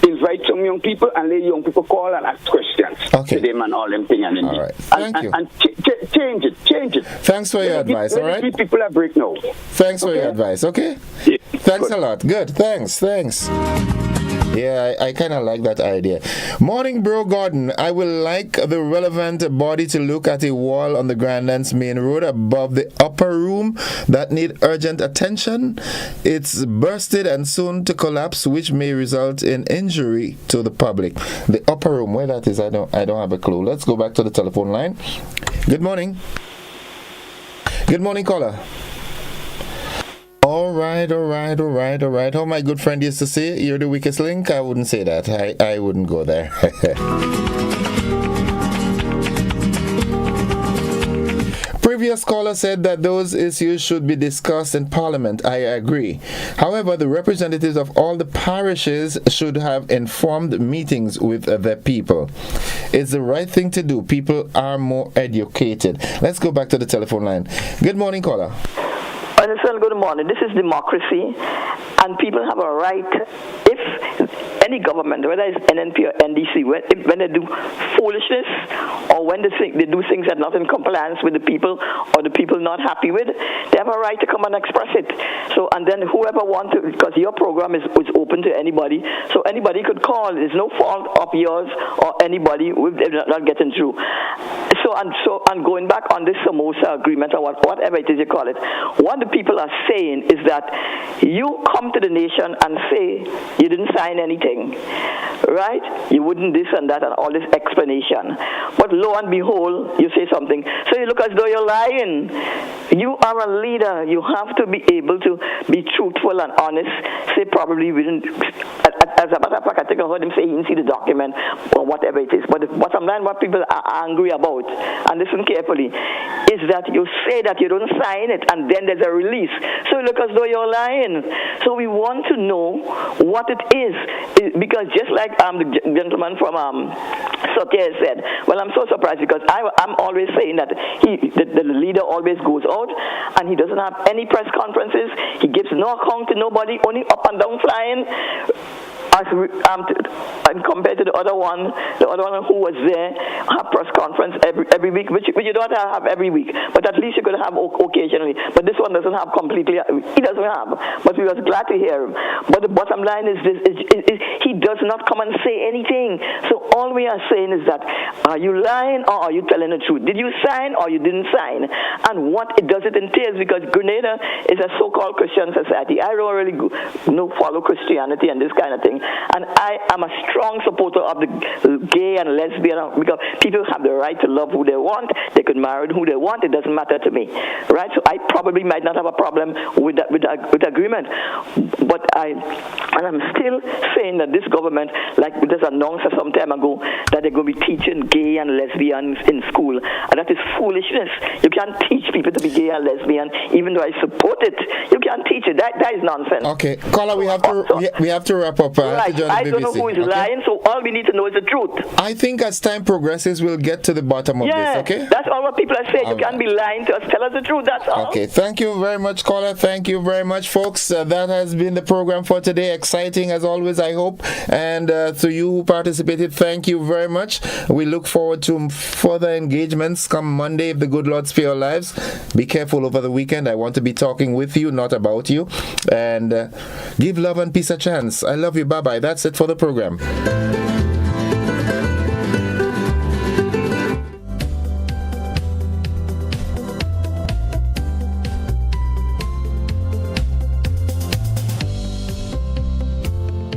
invite some young people and let young people call and ask questions to them and all them things. And all right. Thank you. And change it. Thanks for your advice, all right? Let people a break now. Thanks for your advice, okay? Yeah. Thanks a lot. Good, thanks. Yeah, I kind of like that idea. Morning, Bro Gordon. I would like the relevant body to look at a wall on the Grandlands main road above the upper room that need urgent attention. It's bursted and soon to collapse, which may result in injury to the public. The upper room, where that is, I don't have a clue. Let's go back to the telephone line. Good morning. Good morning, caller. All right. How my good friend used to say, you're the weakest link. I wouldn't say that. I wouldn't go there. Previous caller said that those issues should be discussed in Parliament. I agree. However, the representatives of all the parishes should have informed meetings with the people. It's the right thing to do. People are more educated. Let's go back to the telephone line. Good morning, caller. Understand, good morning. This is democracy, and people have a right, if any government, whether it's NNP or NDC, when they do foolishness or when they do things that are not in compliance with the people or the people not happy with, they have a right to come and express it. So, and then whoever wants to, because your program is open to anybody, so anybody could call. There's no fault of yours or anybody with not getting through. And going back on this Samosa agreement or whatever it is you call it, what the people are saying is that you come to the nation and say you didn't sign anything, right? You wouldn't this and that and all this explanation. But lo and behold, you say something. So you look as though you're lying. You are a leader. You have to be able to be truthful and honest. Say probably we didn't, as a matter of fact, I think I heard him say he didn't see the document or whatever it is. But the bottom line, what people are angry about, and listen carefully, is that you say that you don't sign it and then there's a release. So you look as though you're lying. So we want to know what it is. Because just like the gentleman from Sotia said, well, I'm so surprised because I'm always saying that the leader always goes out and he doesn't have any press conferences. He gives no account to nobody, only up and down flying. And compared to the other one who was there, have press conference every week, which you don't have every week, but at least you could have occasionally. But this one doesn't have completely. He doesn't have. But we was glad to hear him. But the bottom line is this: he does not come and say anything. So all we are saying is that are you lying or are you telling the truth? Did you sign or you didn't sign? And what does it entail? Because Grenada is a so-called Christian society. I don't really follow Christianity and this kind of thing. And I am a strong supporter of the gay and lesbian, because people have the right to love who they want. They could marry who they want. It doesn't matter to me, right? So I probably might not have a problem with agreement, but I'm still saying that this government, like it was announced some time ago, that they're going to be teaching gay and lesbians in school, and that is foolishness. You can't teach people to be gay and lesbian, even though I support it. You can't teach it. That is nonsense. Okay, caller, we have to wrap up. Right. I don't know who is lying, so all we need to know is the truth. I think as time progresses, we'll get to the bottom of this. Okay. That's all what people are saying. You can't be lying to us. Tell us the truth. That's all. Okay. Thank you very much, caller. Thank you very much, folks. That has been the program for today. Exciting as always, I hope. And to you who participated, thank you very much. We look forward to further engagements come Monday, if the good Lord spare your lives. Be careful over the weekend. I want to be talking with you, not about you. And give love and peace a chance. I love you. Bye-bye. That's it for the program.